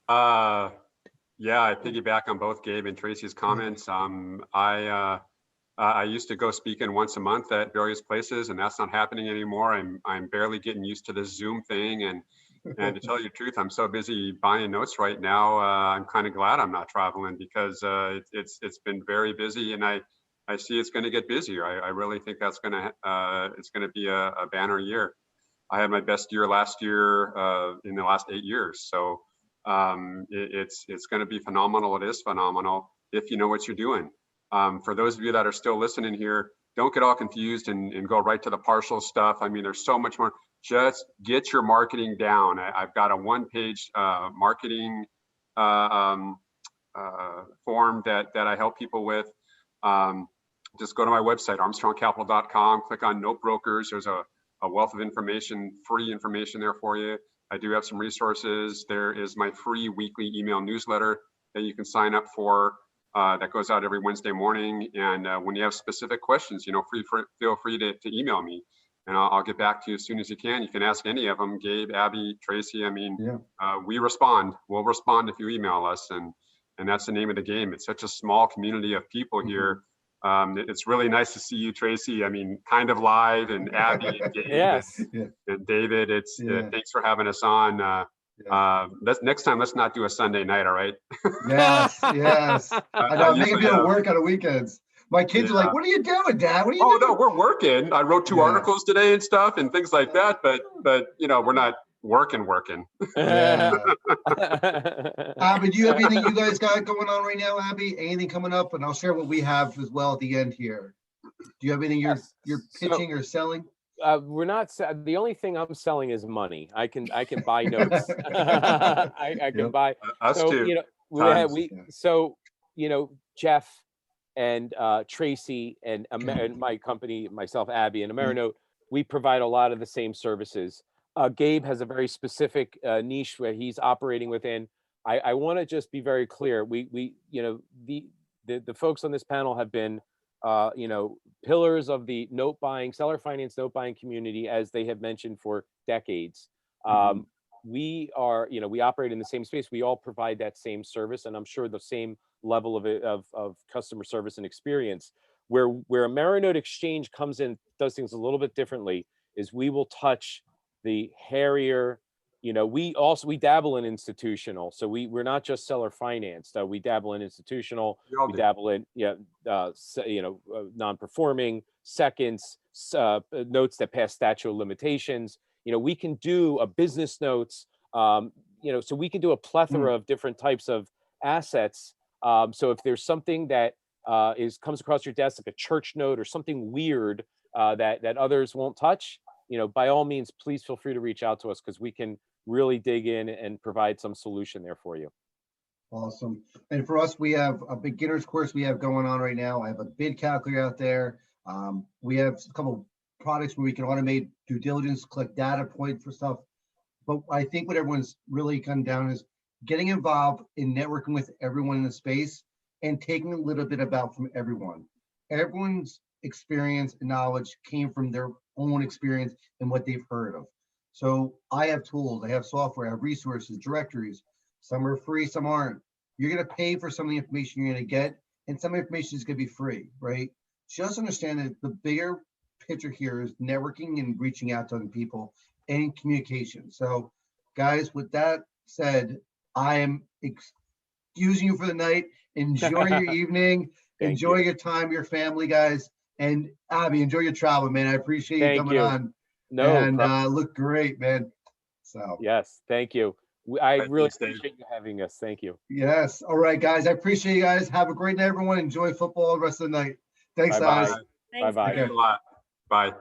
Yeah, I piggyback on both Gabe and Tracy's comments. I used to go speaking once a month at various places, and that's not happening anymore. I'm barely getting used to this Zoom thing, and to tell you the truth, I'm so busy buying notes right now. I'm kind of glad I'm not traveling because it's been very busy, and I see it's going to get busier. I really think that's going to it's going to be a banner year. I had my best year last year in the last 8 years, so it's going to be phenomenal. It is phenomenal if you know what you're doing. For those of you that are still listening here, don't get all confused and go right to the partial stuff. I mean, there's so much more. Just get your marketing down. I've got a one-page marketing form that I help people with. Just go to my website, armstrongcapital.com, click on Note Brokers. There's a wealth of information, free information there for you. I do have some resources. There is my free weekly email newsletter that you can sign up for. That goes out every Wednesday morning. And when you have specific questions, feel free to email me, and I'll get back to you as soon as you can. You can ask any of them, Gabe, Abby, Tracy. I mean, we respond. We'll respond if you email us, and that's the name of the game. It's such a small community of people here. It's really nice to see you, Tracy. I mean, kind of live, and Abby, and Gabe, Yes. and David. Thanks for having us on. Next time, let's not do a Sunday night, all right? Yes. I know, I'm making usually, people work on the weekends. My kids are like, "What are you doing, Dad? What are you doing?" No, we're working. I wrote 2 articles today and stuff and things like that, but we're not working. Yeah. Abby, do you have anything you guys got going on right now, Abby? Anything coming up? And I'll share what we have as well at the end here. Do you have anything you're pitching or selling? We're not. The only thing I'm selling is money. I can buy notes. I can buy. Us so too. Jeff and Tracy and my company, myself, Abby, and Amerinote, we provide a lot of the same services. Gabe has a very specific niche where he's operating within. I want to just be very clear. The folks on this panel have been pillars of the seller finance note buying community, as they have mentioned, for decades. We operate in the same space. We all provide that same service, and I'm sure the same level of customer service and experience. Where a Marinode Exchange comes in, does things a little bit differently, is we will touch the hairier, we dabble in institutional. So we're not just seller financed. We dabble in institutional, We all we do. dabble in, non-performing, seconds, notes that pass statute of limitations. We can do a business notes, so we can do a plethora of different types of assets. So if there's something that comes across your desk, like a church note or something weird that others won't touch, by all means, please feel free to reach out to us, because we can really dig in and provide some solution there for you. Awesome. And for us, we have a beginner's course we have going on right now. I have a bid calculator out there. We have a couple products where we can automate due diligence, collect data point for stuff. But I think what everyone's really come down is getting involved in networking with everyone in the space and taking a little bit about from everyone. Everyone's experience and knowledge came from their own experience and what they've heard of. So I have tools, I have software, I have resources, directories. Some are free, some aren't. You're going to pay for some of the information you're going to get, and some information is going to be free, right? Just understand that the bigger picture here is networking and reaching out to other people and communication. So guys, with that said, I am excusing you for the night. Enjoy your evening. Enjoy your time, your family, guys. And Abby, enjoy your travel, man. I appreciate you coming on. No, and look great, man. So yes, thank you. I really Thanks, Dave. appreciate you having us. Thank you. yes. All right, guys. I appreciate you guys. Have a great night, everyone. Enjoy football the rest of the night. Thanks, Bye-bye. guys. Thanks, Bye-bye. Dave. Thanks a lot. Bye.